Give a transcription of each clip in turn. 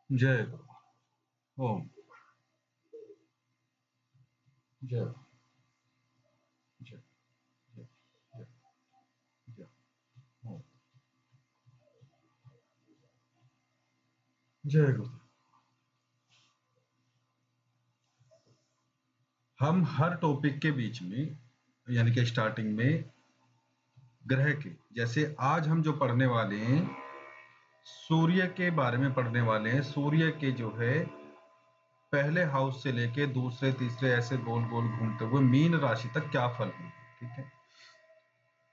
जय गुरु। ओम। जय जय जय जय जय। ओम। जय गुरु। हम हर टॉपिक के बीच में यानी कि स्टार्टिंग में ग्रह के, जैसे आज हम जो पढ़ने वाले हैं सूर्य के बारे में पढ़ने वाले हैं। सूर्य के जो है पहले हाउस से लेके दूसरे तीसरे ऐसे गोल गोल घूमते हुए मीन राशि तक क्या फल है। ठीक है,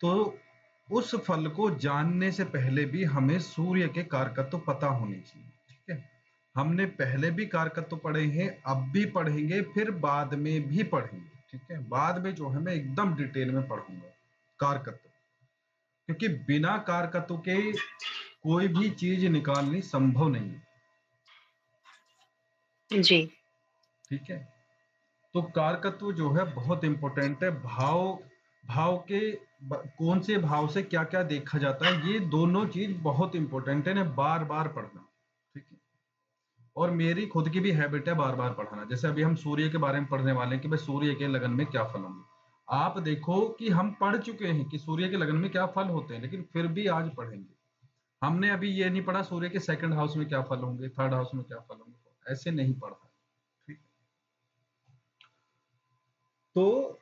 तो उस फल को जानने से पहले भी हमें सूर्य के कारकत्व पता होने चाहिए। ठीक है, हमने पहले भी कारकत्व पढ़े हैं, अब भी पढ़ेंगे, फिर बाद में भी पढ़ेंगे। ठीक है, बाद में जो है मैं एकदम डिटेल में पढ़ूंगा कारकत्व, क्योंकि बिना कारकत्व के कोई भी चीज निकालनी संभव नहीं है। जी। ठीक है, तो कारकत्व जो है बहुत इंपॉर्टेंट है। भाव, भाव के कौन से भाव से क्या क्या देखा जाता है, ये दोनों चीज बहुत इंपॉर्टेंट है ना, बार बार पढ़ना। ठीक है, और मेरी खुद की भी हैबिट है बार बार पढ़ाना। जैसे अभी हम सूर्य के बारे में पढ़ने वाले हैं कि भाई सूर्य के लगन में क्या फल होंगे। आप देखो कि हम पढ़ चुके हैं कि सूर्य के लगन में क्या फल होते हैं, लेकिन फिर भी आज पढ़ेंगे। हमने अभी ये नहीं पढ़ा सूर्य के सेकंड हाउस में क्या फल होंगे, थर्ड हाउस में क्या फल होंगे, ऐसे नहीं पढ़ा। ठीक, तो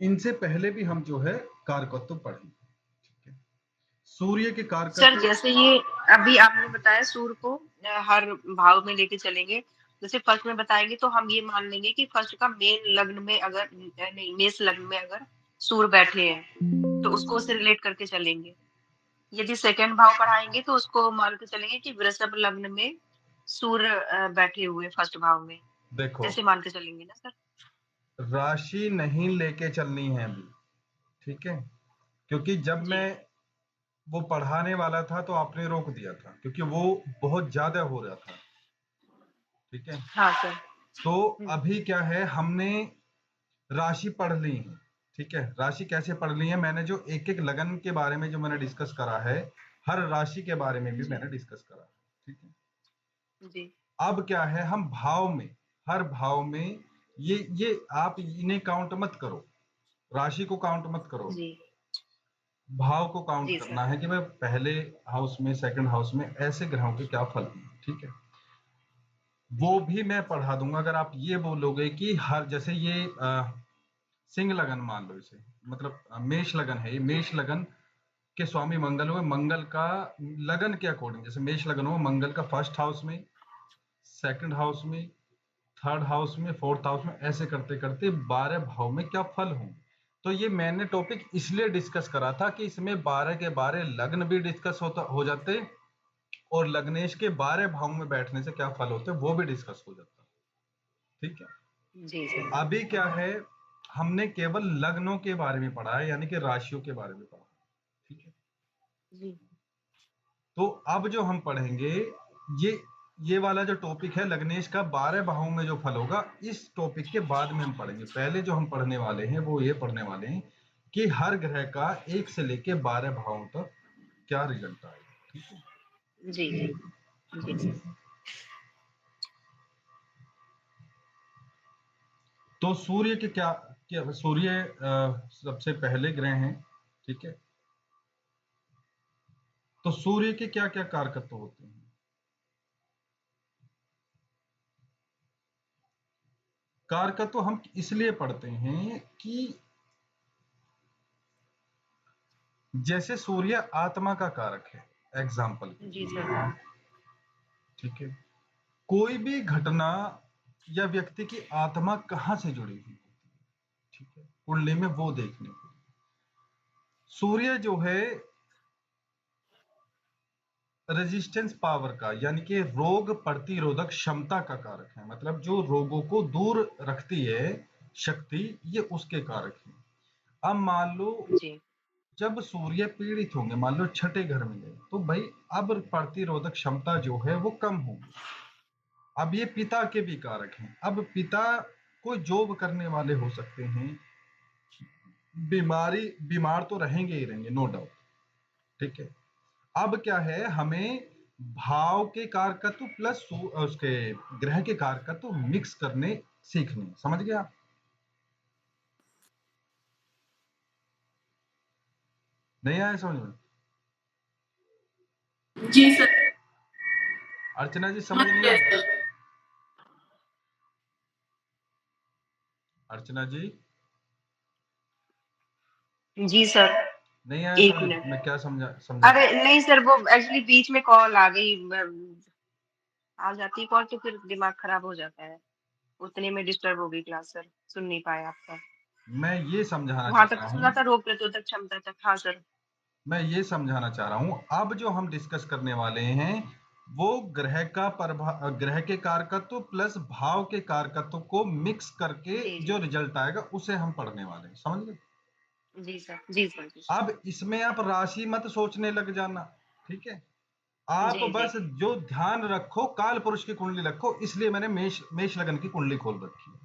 इनसे पहले भी हम जो है कारकत्व पढ़ेंगे। ठीक है, सूर्य के सर कारकत्व। जैसे ये अभी आपने बताया सूर्य को हर भाव में लेके चलेंगे। जैसे फर्स्ट में बताएंगे तो हम ये मान लेंगे कि फर्स्ट का मेन लग्न में अगर नहीं मेष लग्न में अगर सूर्य बैठे हैं तो उसको उससे रिलेट करके चलेंगे। यदि सेकंड भाव पढ़ाएंगे तो उसको मान के चलेंगे कि वृषभ लग्न में सूर्य बैठे हुए फर्स्ट भाव में, देखो, ऐसे मान के चलेंगे ना सर। राशि नहीं लेके चलनी है अभी। ठीक है, क्योंकि जब जी। मैं वो पढ़ाने वाला था तो आपने रोक दिया था क्योंकि वो बहुत ज्यादा हो रहा था। ठीक है, हाँ सर। तो अभी क्या है, हमने राशि पढ़ ली है। ठीक है, राशि कैसे पढ़ ली है, मैंने जो एक एक लगन के बारे में जो मैंने डिस्कस करा है, हर राशि के बारे में भी जी। मैंने डिस्कस करा है। ठीक है, जी। अब क्या है, हम भाव में, हर भाव में ये आप इन्हें काउंट मत करो, राशि को काउंट मत करो, जी। भाव को काउंट जी करना सर। है कि भाई पहले हाउस में सेकंड हाउस में ऐसे ग्रहों के क्या फल हैं। ठीक है, वो जी। भी मैं पढ़ा दूंगा अगर आप ये बोलोगे कि हर, जैसे ये सिंह लगन मान लो इसे, मतलब मेष लगन है, ये मेष लगन के स्वामी मंगल हुए, मंगल का लगन के अकॉर्डिंग, जैसे मेष लगन हुआ मंगल का फर्स्ट हाउस में, सेकंड हाउस में, थर्ड हाउस में, फोर्थ हाउस में, ऐसे करते करते 12 भाव में क्या फल होंगे। तो ये मैंने टॉपिक इसलिए डिस्कस करा था कि इसमें 12 के 12 लग्न भी डिस्कस होता हो जाते, और लग्नेश के 12 भाव में बैठने से क्या फल होते वो भी डिस्कस हो जाता। ठीक है, जी सर। अभी क्या है, हमने केवल लग्नों के बारे में पढ़ा है, यानी कि राशियों के बारे में पढ़ा। ठीक है, जी। तो अब जो हम पढ़ेंगे, ये ये वाला जो टॉपिक है लग्नेश का 12 भावों में जो फल होगा, इस टॉपिक के बाद में हम पढ़ेंगे। पहले जो हम पढ़ने वाले हैं वो ये पढ़ने वाले हैं कि हर ग्रह का 1 से लेके 12 भावों तक क्या रिजल्ट आएगा। ठीक है, जी। जी। जी सर। तो सूर्य के क्या क्या सूर्य सबसे पहले ग्रह हैं। ठीक है, तो सूर्य के क्या क्या कारकत्व होते हैं। कारकत्व हम इसलिए पढ़ते हैं कि जैसे सूर्य आत्मा का कारक है, एग्जाम्पल के जी लिए। सर। ठीक है, कोई भी घटना या व्यक्ति की आत्मा कहां से जुड़ी हुई होती है, ठीक है, कुंडली में वो देखने के लिए सूर्य जो है रेजिस्टेंस पावर का, यानी कि रोग प्रतिरोधक क्षमता का कारक है, मतलब जो रोगों को दूर रखती है शक्ति, ये उसके कारक है। अब मान लो जी। जब सूर्य पीड़ित होंगे, मान लो छठे घर में गए, तो भाई अब प्रतिरोधक क्षमता जो है वो कम होगी। अब ये पिता के भी कारक हैं। अब पिता कोई जॉब करने वाले हो सकते हैं, बीमार तो रहेंगे ही रहेंगे, नो डाउट। ठीक है, अब क्या है, हमें भाव के कारकत्व प्लस उसके ग्रह के कारकत्व मिक्स करने सीखने। समझ गया? नहीं आया समझ में? जी सर। अर्चना जी समझ समझ नहीं गए आया? सर। अर्चना जी जी सर। नहीं आया एक समझ? मिनट। मैं क्या समझा अरे नहीं सर, वो एक्चुअली बीच में कॉल आ गई, आ जाती कॉल तो फिर दिमाग खराब हो जाता है। उतने में डिस्टर्ब हो गई क्लास सर, सुन नहीं पाया आपका। मैं ये समझाना वहां चाह तक रहा सुना हूँ, था, रोग प्रतिरोधक क्षमता तक। हाँ सर। मैं ये समझाना चाह रहा हूँ, अब जो हम डिस्कस करने वाले हैं वो ग्रह का ग्रह के कारकत्व प्लस भाव के कारकत्व को मिक्स करके जी जो जी रिजल्ट आएगा उसे हम पढ़ने वाले हैं। समझ गए? जी सर। जी सर। जी अब इसमें आप राशि मत सोचने लग जाना, ठीक है? आप जी जी बस जो ध्यान रखो, काल पुरुष की कुंडली रखो, इसलिए मैंने मेष लगन की कुंडली खोल रखी है।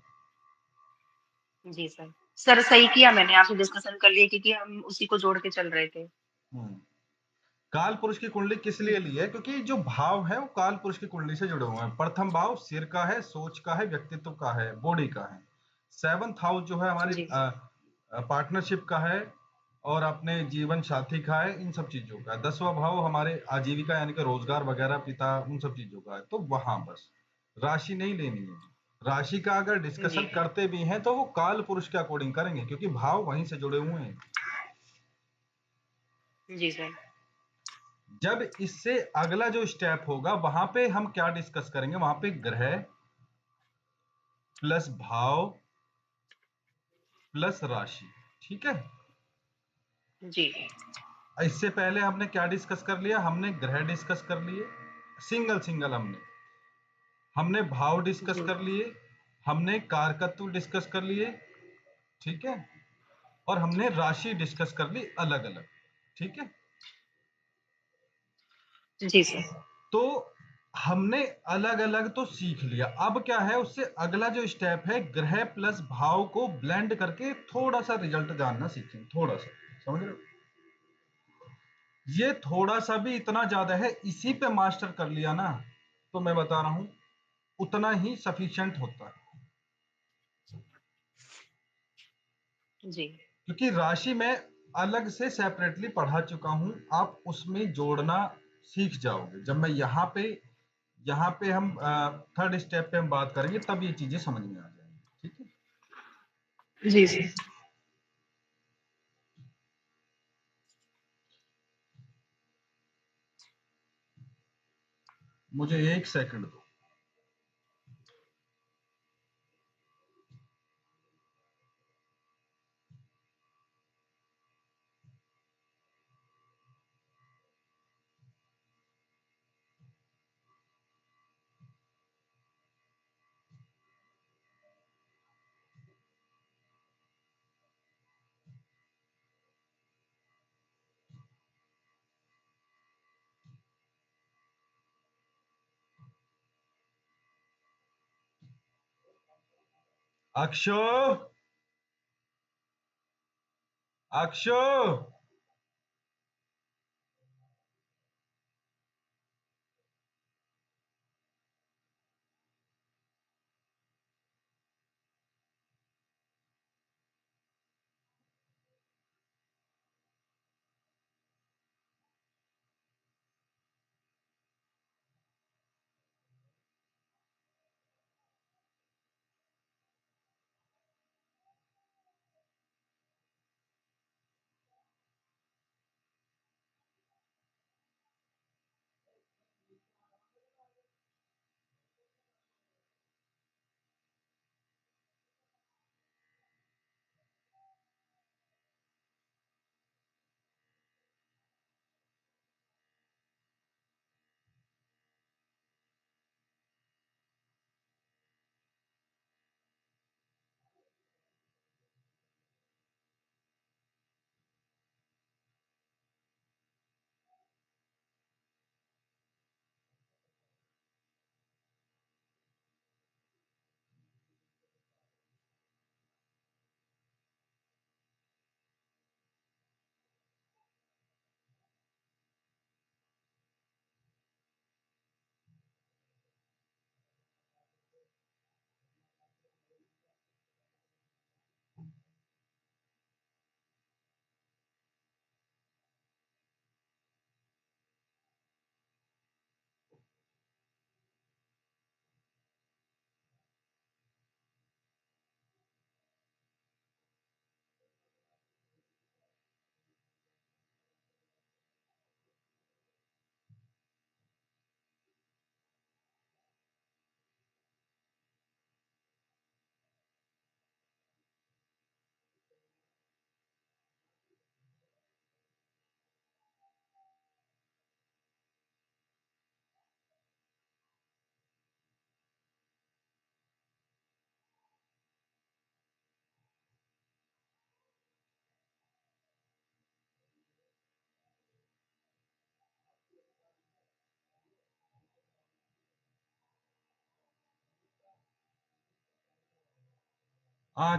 जी सर। सर सही किया मैंने आपसे डिस्कशन कर लिया, क्योंकि हम उसी को जोड़ के चल रहे थे। हम्म। काल पुरुष की कुंडली किस लिए ली है? क्योंकि जो भाव है वो काल पुरुष की कुंडली से जुड़े हुए हैं। प्रथम भाव सिर का है, सोच का है, व्यक्तित्व का है, बॉडी का है। सेवंथ हाउस जो है हमारी जी पार्टनरशिप का है और अपने जीवन साथी का है, इन सब चीजों का। 10वां भाव हमारे आजीविका यानी कि रोजगार वगैरह, पिता, उन सब चीजों का है। तो वहां बस राशि नहीं लेनी है। राशि का अगर जी डिस्कशन करते भी हैं तो वो काल पुरुष के अकॉर्डिंग करेंगे, क्योंकि भाव वहीं से जुड़े हुए हैं। जी सर। जब इससे अगला जो स्टेप होगा वहां पे हम क्या डिस्कस करेंगे, वहां पे ग्रह प्लस भाव प्लस राशि, ठीक है? जी इससे पहले हमने क्या डिस्कस कर लिया? हमने ग्रह डिस्कस कर लिए सिंगल सिंगल, हमने हमने भाव डिस्कस जी कर लिए, हमने कारकत्व डिस्कस कर लिए, ठीक है? और हमने राशि डिस्कस कर ली अलग अलग, ठीक है? जी सर। तो हमने अलग अलग तो सीख लिया। अब क्या है, उससे अगला जो स्टेप है ग्रह प्लस भाव को ब्लेंड करके थोड़ा सा रिजल्ट जानना सीखेंगे, थोड़ा सा। समझ रहे हो? ये थोड़ा सा भी इतना ज्यादा है, इसी पे मास्टर कर लिया ना तो मैं बता रहा हूं उतना ही सफिशिएंट होता है। जी क्योंकि राशि में अलग से सेपरेटली पढ़ा चुका हूं, आप उसमें जोड़ना सीख जाओगे। जब मैं यहाँ पे हम थर्ड स्टेप पे हम बात करेंगे तब ये चीजें समझ में आ जाएंगी, ठीक है? जी सर। मुझे एक सेकंड दो। अक्षो, अक्षो,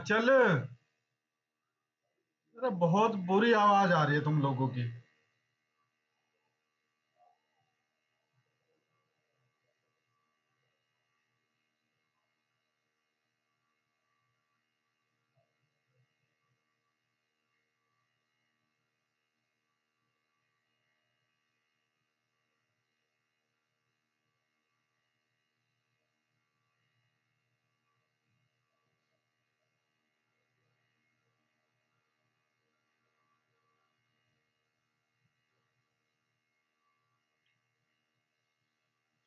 चल, अरे बहुत बुरी आवाज आ रही है तुम लोगों की।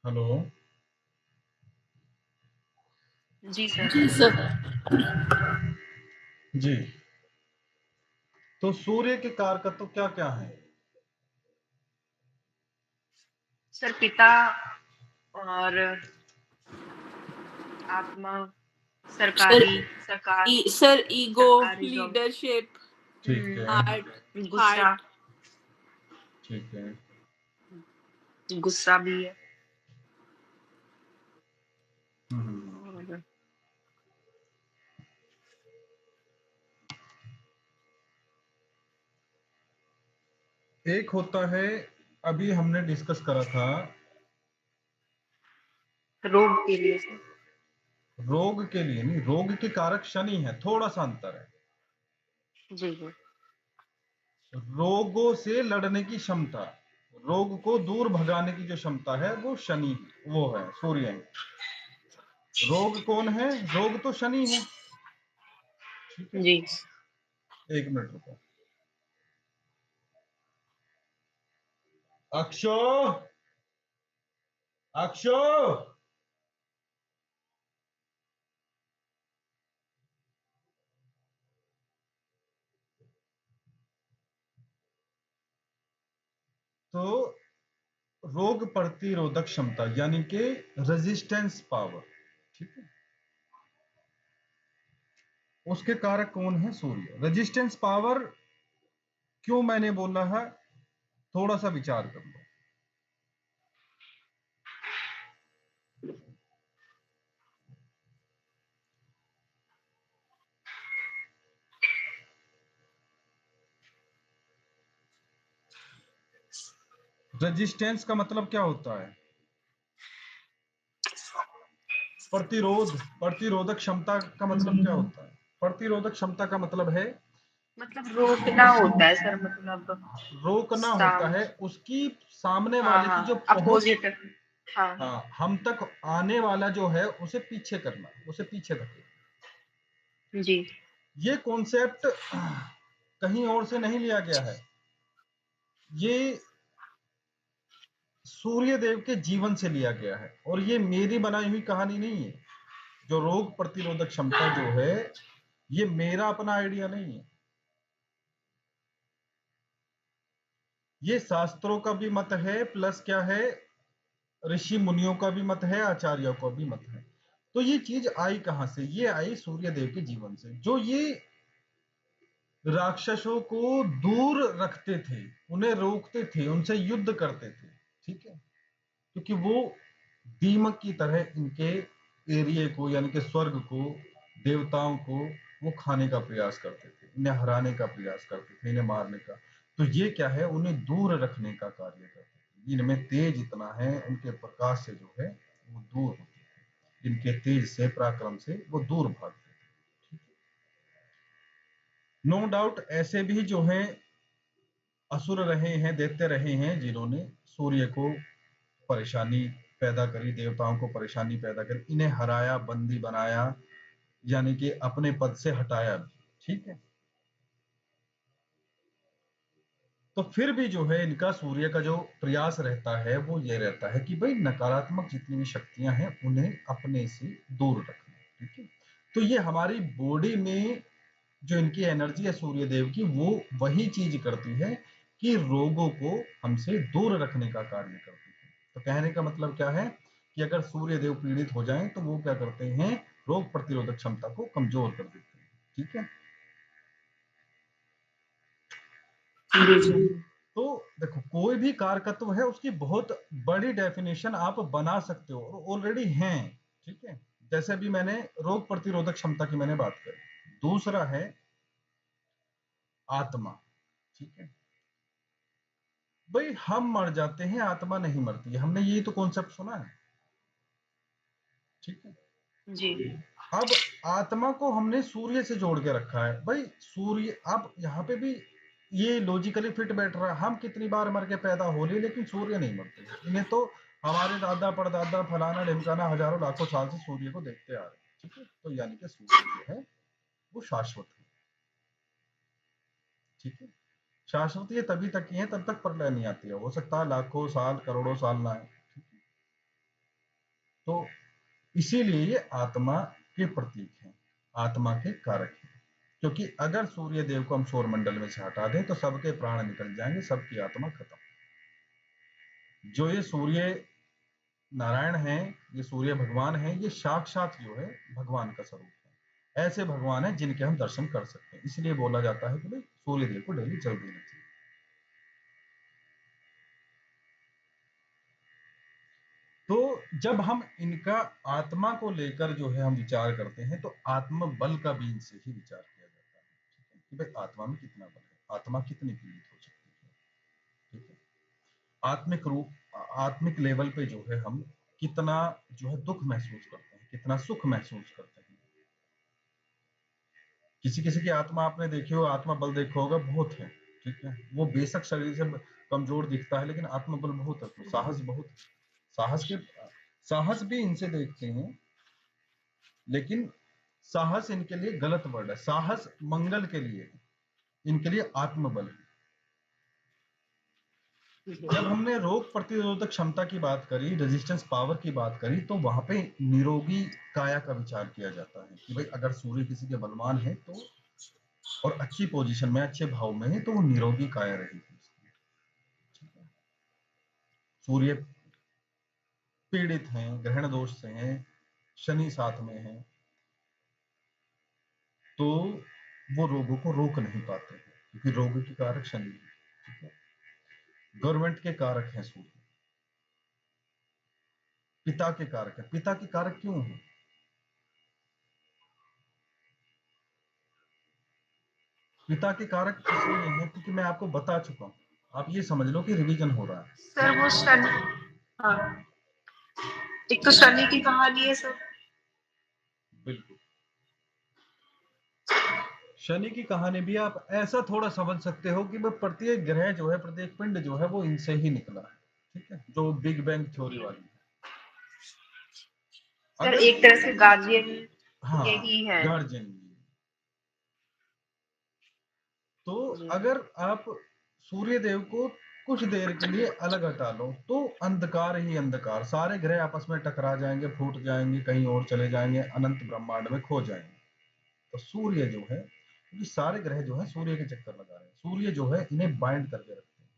हेलो। जी सर। जी सर। जी, तो सूर्य के कारकत्व क्या क्या है? सर पिता और आत्मा, सर सरकार, सर ईगो, सरकारी जॉब। लीडरशिप, ठीक है। हार्ट गुस्सा, हार्ट ठीक है। गुस्सा भी है। हम्म। और एक होता है, अभी हमने डिस्कस करा था, रोग के लिए सर। रोग के लिए नहीं, रोग के कारक शनि है, थोड़ा सा अंतर है। जी जी। रोगों से लड़ने की क्षमता, रोग को दूर भगाने की जो क्षमता है वो शनि है, वो है सूर्य है। रोग कौन है? रोग तो शनि है। ठीक है, जी। एक मिनट रुको। अक्षो, अक्षो, तो रोग प्रतिरोधक क्षमता यानी कि रेजिस्टेंस पावर, ठीक है, उसके कारक कौन है? सूर्य। रेजिस्टेंस पावर क्यों मैंने बोला है, थोड़ा सा विचार कर लो। रेजिस्टेंस का मतलब क्या होता है? प्रतिरोध, प्रतिरोधक क्षमता का मतलब क्या होता है? प्रतिरोधक क्षमता का मतलब है मतलब रोकना होता है सर, मतलब रोकना होता साम है, उसकी सामने हाँ वाले की जो हाँ, पहुंच, अपोजिट। हाँ हाँ। हाँ, हम तक आने वाला जो है उसे पीछे करना, उसे पीछे धकेलना। जी ये कॉन्सेप्ट कहीं और से नहीं लिया गया है, ये सूर्य देव के जीवन से लिया गया है, और ये मेरी बनाई हुई कहानी नहीं है। जो रोग प्रतिरोधक क्षमता जो है, ये मेरा अपना आइडिया नहीं है, ये शास्त्रों का भी मत है, प्लस क्या है, ऋषि मुनियों का भी मत है, आचार्यों का भी मत है। तो ये चीज आई कहां से? ये आई सूर्य देव के जीवन से, जो ये राक्षसों को दूर रखते थे, उन्हें रोकते थे, उनसे युद्ध करते थे, ठीक है, क्योंकि वो दीमक की तरह इनके एरिए को यानी कि स्वर्ग को, देवताओं को वो खाने का प्रयास करते थे, इन्हें हराने का प्रयास करते थे, इन्हें मारने का। तो ये क्या है, उन्हें दूर रखने का कार्य करते थे। इनमें तेज इतना है, उनके प्रकाश से जो है वो दूर होते थे, इनके तेज से, पराक्रम से वो दूर भागते थे। नो डाउट ऐसे भी जो है असुर रहे हैं, दैत्य रहे हैं, जिन्होंने सूर्य को परेशानी पैदा करी, देवताओं को परेशानी पैदा करी, इन्हें हराया, बंदी बनाया, यानी कि अपने पद से हटाया भी, ठीक है। तो फिर भी जो है इनका, सूर्य का जो प्रयास रहता है वो ये रहता है कि भाई नकारात्मक जितनी भी शक्तियां हैं उन्हें अपने से दूर रखना, ठीक है। तो ये हमारी बॉडी में जो इनकी एनर्जी है सूर्य देव की, वो वही चीज करती है कि रोगों को हमसे दूर रखने का कार्य करती है। तो कहने का मतलब क्या है कि अगर सूर्य देव पीड़ित हो जाएं तो वो क्या करते हैं, रोग प्रतिरोधक क्षमता को कमजोर कर देते हैं, ठीक है। जी जी। तो देखो, कोई भी कारकत्व है उसकी बहुत बड़ी डेफिनेशन आप बना सकते हो, और ऑलरेडी हैं, ठीक है। जैसे अभी मैंने रोग प्रतिरोधक क्षमता की मैंने बात करी, दूसरा है आत्मा। ठीक है भाई, हम मर जाते हैं, आत्मा नहीं मरती है, हमने ये तो कॉन्सेप्ट सुना है। ठीक है, जी अब आत्मा को हमने सूर्य से जोड़ के रखा है। भाई सूर्य, अब यहाँ पे भी ये लॉजिकली फिट बैठ रहा है, हम कितनी बार मर के पैदा हो लिए लेकिन सूर्य नहीं मरते। इन्हें तो हमारे दादा परदादा फलाना ढिमकाना हजारों लाखों साल से सूर्य को देखते आ रहे हैं। ठीक है, तो यानी कि सूर्य जो है वो शाश्वत है। ठीक है, शाश्वत ये तभी तक ही है तब तक प्रलय नहीं आती है, हो सकता है लाखों साल करोड़ों साल ना आए। तो इसीलिए ये आत्मा के प्रतीक हैं, आत्मा के कारक हैं। क्योंकि अगर सूर्य देव को हम सौर मंडल में से हटा दें तो सबके प्राण निकल जाएंगे, सबकी आत्मा खत्म। जो ये सूर्य नारायण है, ये सूर्य भगवान है, ये साक्षात जो है भगवान का स्वरूप है। ऐसे भगवान है जिनके हम दर्शन कर सकते हैं। इसलिए बोला जाता है कि भाई सूर्य देव को डेली जल देना चाहिए। तो जब हम इनका आत्मा को लेकर जो है हम विचार करते हैं तो आत्म बल का भी इनसे ही विचार किया जाता है। ठीक है कि भाई आत्मा में कितना बल है, आत्मा कितनी पीड़ित हो सकती है। ठीक है, आत्मिक रूप, आत्मिक लेवल पे जो है हम कितना जो है दुख महसूस करते हैं, कितना सुख महसूस करते हैं। किसी किसी की आत्मा आपने देखी हो, आत्मा बल देखा होगा बहुत है। ठीक है, वो बेशक शरीर से कमजोर दिखता है लेकिन आत्मबल बहुत है, साहस बहुत है। साहस भी इनसे देखते हैं, लेकिन साहस इनके लिए गलत वर्ड है। साहस मंगल के लिए है, इनके लिए आत्मबल है। जब हमने रोग प्रतिरोधक क्षमता की बात करी, रेजिस्टेंस पावर की बात करी, तो वहां पे निरोगी काया का विचार किया जाता है कि भाई अगर सूर्य किसी के बलवान है तो और अच्छी पोजीशन में, अच्छे भाव में है, तो वो निरोगी काया रहेगी। सूर्य पीड़ित हैं, ग्रहण दोष से हैं, शनि साथ में है, तो वो रोगों को रोक नहीं पाते हैं क्योंकि रोग की कारक शनि है। गवर्नमेंट के कारक हैं सूर्य, पिता के कारक है। पिता के कारक क्यों है? पिता के कारक इसलिए हैं क्योंकि मैं आपको बता चुका हूं, आप ये समझ लो कि रिवीजन हो रहा है। सर, वो शनि, हाँ, एक तो शनि की कहानी है सर। बिल्कुल, शनि की कहानी भी आप ऐसा थोड़ा समझ सकते हो कि वो प्रत्येक ग्रह जो है, प्रत्येक पिंड जो है वो इनसे ही निकला है। ठीक है, जो बिग बैंग थ्योरी वाली है। सर, अगर एक तरह से गार्जियन हाँ, यही है। गार्जियन। तो जी अगर आप सूर्य देव को कुछ देर के लिए अलग हटा लो तो अंधकार ही अंधकार, सारे ग्रह आपस में टकरा जाएंगे, फूट जाएंगे, कहीं और चले जाएंगे, अनंत ब्रह्मांड में खो जाएंगे। तो सूर्य जो है, क्योंकि सारे ग्रह जो है सूर्य के चक्कर लगा रहे हैं, सूर्य जो है इन्हें बाइंड करके रखते हैं।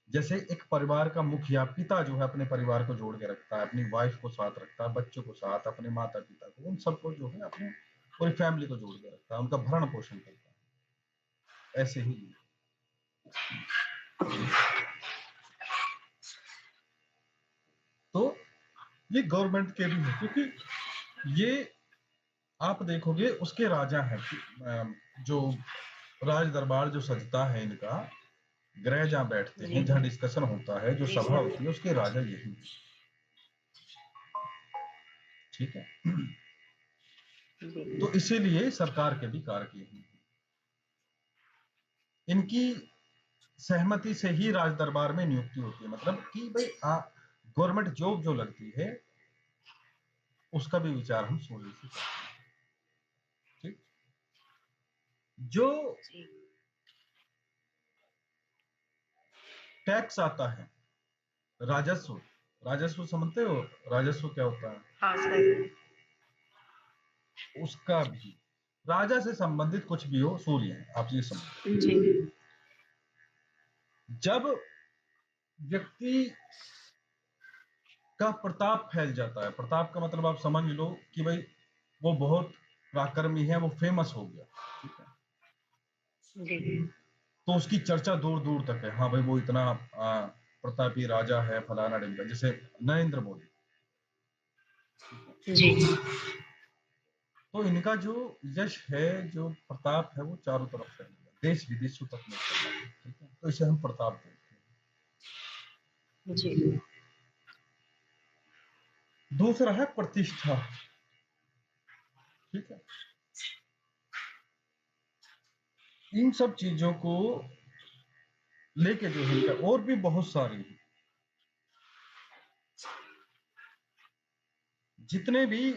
जैसे एक परिवार का मुखिया, पिता जो है अपने परिवार को जोड़ के रखता है, अपनी वाइफ को साथ रखता है, बच्चों को साथ, अपने माता पिता को, उन सबको जो है अपने पूरी फैमिली को जोड़ के रखता है, उनका भरण पोषण करता है। ऐसे ही तो ये गवर्नमेंट के भी है, क्योंकि ये आप देखोगे उसके राजा हैं, जो राज दरबार जो सजता है इनका, ग्रह जहां बैठते हैं, जहां डिस्कशन होता है, जो जी सभा सर। होती है, उसके राजा यही है। ठीक है, जी तो इसीलिए सरकार के भी कारक यही है। इनकी सहमति से ही राज दरबार में नियुक्ति होती है, मतलब कि भाई गवर्नमेंट जॉब जो लगती है उसका भी विचार हम सूर्य से करते हैं। ठीक, जो जी टैक्स आता है, राजस्व, राजस्व समझते हो? राजस्व क्या होता है? हाँ सर। उसका भी राजा से संबंधित कुछ भी हो, सूर्य है, आप ये समझो। जी जब व्यक्ति का प्रताप फैल जाता है, प्रताप का मतलब आप समझ लो कि भाई वो बहुत पराक्रमी है, वो फेमस हो गया। ठीक है, जी तो उसकी चर्चा दूर दूर तक है, हाँ भाई वो इतना प्रतापी राजा है, फलाना ढिमका, जैसे नरेंद्र मोदी। जी तो इनका जो यश है, जो प्रताप है, वो चारों तरफ फैल गया, देश विदेशों तक में फैला, ठीक है। तो इसे हम प्रताप बोलते हैं। जी दूसरा है प्रतिष्ठा, ठीक है। इन सब चीजों को लेके जो है और भी बहुत सारी है। जितने भी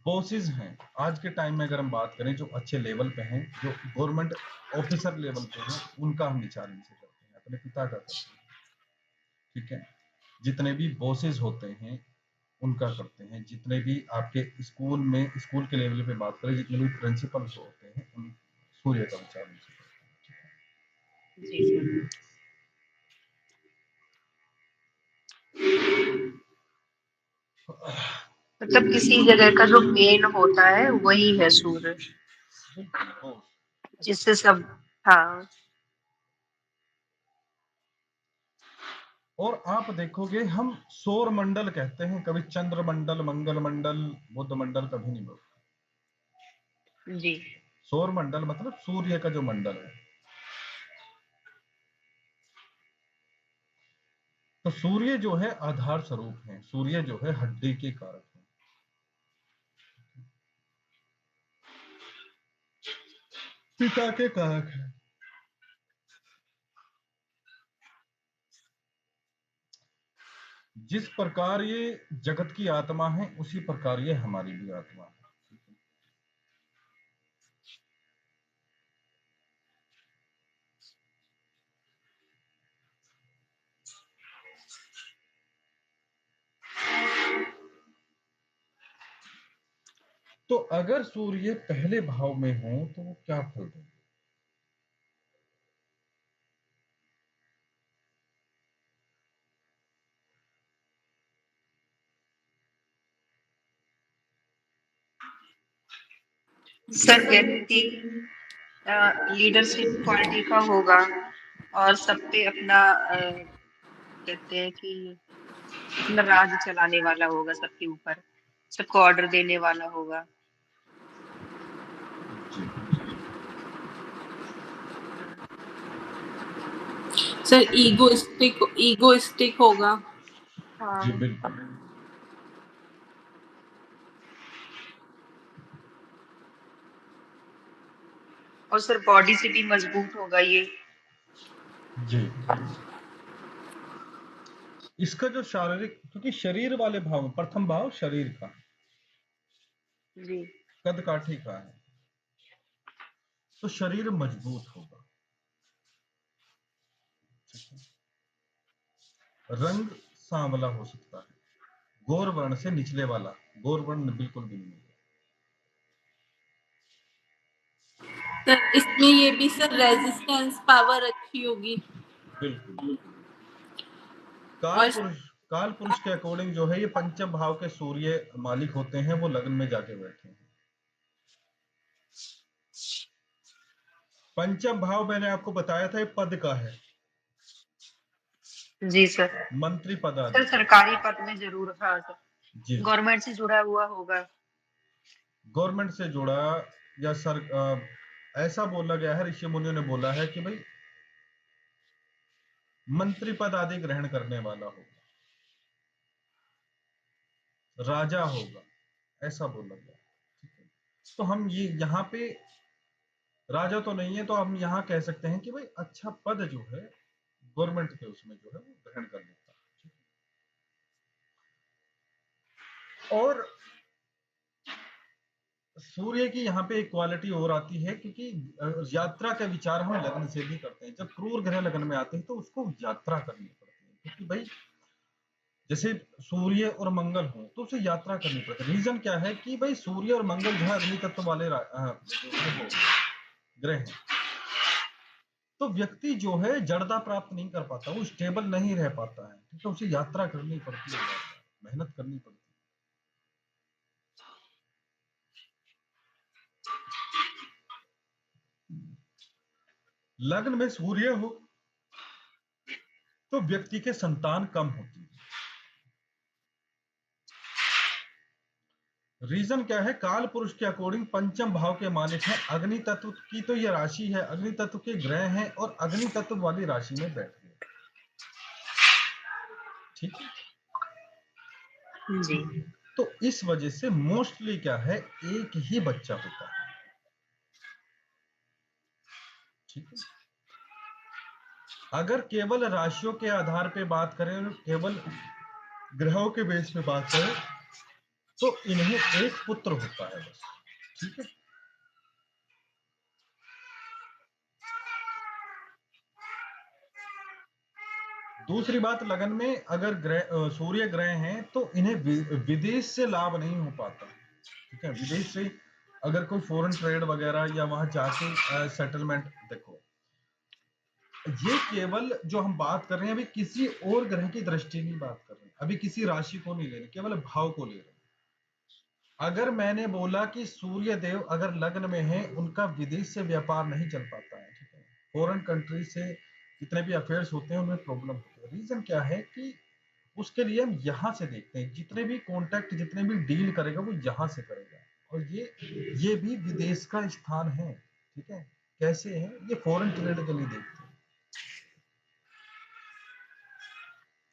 बॉसेस हैं आज के टाइम में, अगर हम बात करें जो अच्छे लेवल पे हैं, जो गवर्नमेंट ऑफिसर लेवल पे हैं, उनका हम विचार इनसे करते हैं, अपने पिता का करते हैं, ठीक है। जितने भी बॉसेस होते हैं उनका करते हैं, जितने भी आपके स्कूल में, स्कूल के लेवल पे बात करें, जितने भी प्रिंसिपल होते हैं, उन सूर्य का विचार उनसे करते हैं, जी सर। मतलब किसी जगह का जो मेन होता है वही है सूर्य, बिल्कुल। जिससे सब, हाँ और आप देखोगे हम सौर मंडल कहते हैं, कभी चंद्र मंडल, मंगल मंडल, बुध मंडल कभी नहीं बोलते। जी। सौर मंडल मतलब सूर्य का जो मंडल है। तो सूर्य जो है आधार स्वरूप है, सूर्य जो है हड्डी के कारक है, पिता के कारक है। जिस प्रकार ये जगत की आत्मा है, उसी प्रकार ये हमारी भी आत्मा है। तो अगर सूर्य पहले भाव में हो तो वो क्या फल देंगे? सर व्यक्ति लीडरशिप क्वालिटी का होगा और सब पे अपना कहते हैं कि अपना राज चलाने वाला होगा, सबके ऊपर सबको ऑर्डर देने वाला होगा। जी सर ईगोइस्टिक होगा। जी हाँ। बिल्कुल। और सर बॉडी से भी मजबूत होगा ये। जी इसका जो शारीरिक, क्योंकि शरीर वाले भाव, प्रथम भाव शरीर का, जी कद काठी का है, तो शरीर मजबूत होगा, ठीक है। रंग सांवला हो सकता है, गौर वर्ण से निचले वाला, गौर वर्ण बिल्कुल भी नहीं होगा। सर इसमें ये भी सर रेजिस्टेंस पावर अच्छी होगी। बिल्कुल। और काल पुरुष के अकॉर्डिंग जो है, ये पंचम भाव के सूर्य मालिक होते हैं, वो लग्न में जाके बैठे हैं। पंचम भाव मैंने आपको बताया था, ये पद का है, जी सर। मंत्री पद आदि सर का। सरकारी पद में जरूर, हाँ सर, जी गवर्नमेंट से जुड़ा हुआ होगा। गवर्नमेंट से जुड़ा, या ऐसा बोला गया है, ऋषि मुनियों ने बोला है कि भाई मंत्री पद आदि ग्रहण करने वाला होगा, राजा होगा, ऐसा बोला गया, ठीक है। तो हम ये यहाँ पे राजा तो नहीं है, तो हम यहाँ कह सकते हैं कि भाई अच्छा पद जो है गवर्नमेंट के उसमें जो है वो ग्रहण कर लेता है, ठीक है। और सूर्य की यहाँ पे एक क्वालिटी और आती है, क्योंकि यात्रा का विचार हम लग्न से भी करते हैं। जब क्रूर ग्रह लग्न में आते हैं तो उसको यात्रा करनी पड़ती है, क्योंकि भाई जैसे सूर्य और मंगल हो तो उसे यात्रा करनी पड़ती है। रीजन क्या है कि भाई सूर्य और मंगल जो है अग्नि तत्व वाले जो है वो ग्रह हैं, तो व्यक्ति जो है जड़ता प्राप्त नहीं कर पाता, वो स्टेबल नहीं रह पाता है, ठीक है। उसे यात्रा करनी पड़ती है, मेहनत करनी पड़ती है। लग्न में सूर्य हो तो व्यक्ति के संतान कम होती है, रीजन क्या है? काल पुरुष के अकॉर्डिंग पंचम भाव के मालिक है अग्नि तत्व की, तो ये राशि है, अग्नि तत्व के ग्रह हैं और अग्नि तत्व वाली राशि में बैठ गए। ठीक है, जी। तो इस वजह से मोस्टली क्या है, एक ही बच्चा होता है। ठीक है, अगर केवल राशियों के आधार पे बात करें और केवल ग्रहों के बेस पे बात करें तो इन्हें एक पुत्र होता है बस। ठीक है, दूसरी बात, लगन में अगर सूर्य ग्रह हैं तो इन्हें विदेश से लाभ नहीं हो पाता। ठीक है, विदेश से अगर कोई फॉरेन ट्रेड वगैरह या वहां जाके सेटलमेंट, देखो ये केवल जो हम बात कर रहे हैं अभी किसी और ग्रह की दृष्टि नहीं बात कर रहे, अभी किसी राशि को नहीं ले रहे, केवल भाव को ले रहे। अगर मैंने बोला कि सूर्य देव अगर लग्न में है, उनका विदेश से व्यापार नहीं चल पाता है। ठीक है, फॉरेन कंट्री से जितने भी अफेयर्स होते हैं उनमें प्रॉब्लम होती है। रीजन क्या है कि उसके लिए हम यहाँ से देखते हैं, जितने भी कॉन्टैक्ट, जितने भी डील करेगा वो यहाँ से करेगा, और ये भी विदेश का स्थान है। ठीक है, कैसे है, ये फॉरेन ट्रेड के लिए देखते हैं।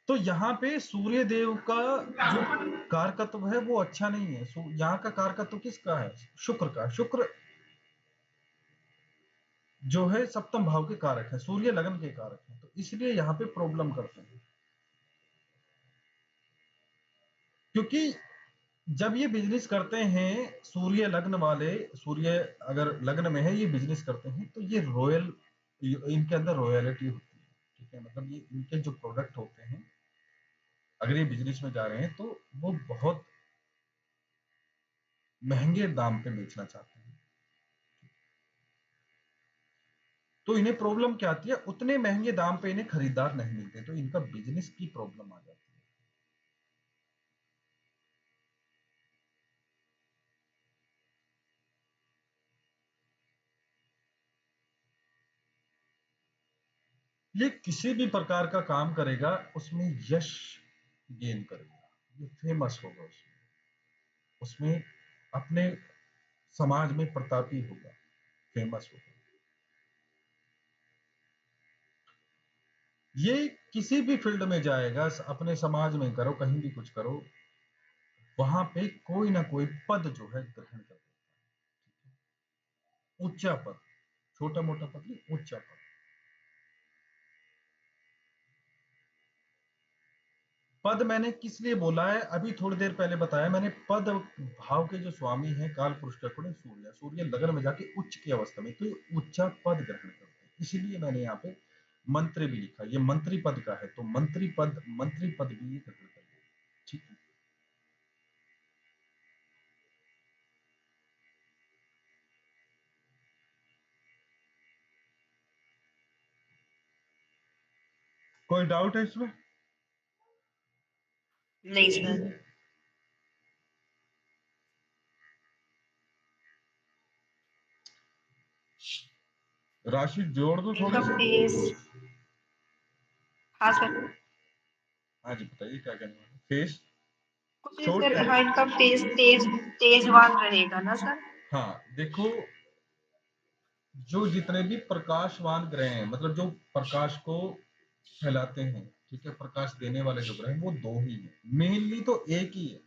तो यहाँ पे सूर्य देव का जो कारकत्व है वो अच्छा नहीं है। यहाँ का कारकत्व किसका है? शुक्र का। शुक्र जो है सप्तम भाव के कारक है, सूर्य लगन के कारक है, तो इसलिए यहाँ पे प्रॉब्लम करते हैं। क्योंकि जब ये बिजनेस करते हैं, सूर्य लग्न वाले, सूर्य अगर लग्न में है, ये बिजनेस करते हैं तो ये रॉयल, इनके अंदर रॉयलिटी होती है। ठीक है, मतलब ये इनके जो प्रोडक्ट होते हैं, अगर ये बिजनेस में जा रहे हैं तो वो बहुत महंगे दाम पे बेचना चाहते हैं। तो इन्हें प्रॉब्लम क्या आती है, उतने महंगे दाम पे इन्हें खरीदार नहीं मिलते, तो इनका बिजनेस की प्रॉब्लम आ जाती है। ये किसी भी प्रकार का काम करेगा उसमें यश गेन करेगा, ये फेमस होगा, उसमें अपने समाज में प्रतापी होगा, फेमस होगा। ये किसी भी फील्ड में जाएगा, अपने समाज में करो, कहीं भी कुछ करो, वहां पे कोई ना कोई पद जो है ग्रहण कर देता है। ऊंचा पद, छोटा मोटा पद नहीं, ऊंचा पद। पद मैंने किस लिए बोला है, अभी थोड़ी देर पहले बताया मैंने। पद भाव के जो स्वामी हैं काल पुरुष के अकॉर्डिंग सूर्य, सूर्य लगन में जाके उच्च की अवस्था में, तो ये ऊंचा पद ग्रहण करते हैं। इसीलिए मैंने यहाँ पे मंत्री भी लिखा, ये मंत्री पद का है, तो मंत्री पद भी ये ग्रहण करते हैं। ठीक है, कोई डाउट है इसमें? नहीं सर। राशि जोड़ दो थोड़ी इनका सी। फेस, हाँ सर, हाँ जी, बताइए क्या कहना है। फेस कुछ नहीं शॉर्ट सर, टाइम। हाँ इनका फेस तेजवान रहेगा ना सर? हाँ देखो, जो जितने भी प्रकाशवान ग्रह हैं, मतलब जो प्रकाश को फैलाते हैं, ठीक है, प्रकाश देने वाले जो ग्रह हैं वो दो ही हैं, मेनली तो एक ही है,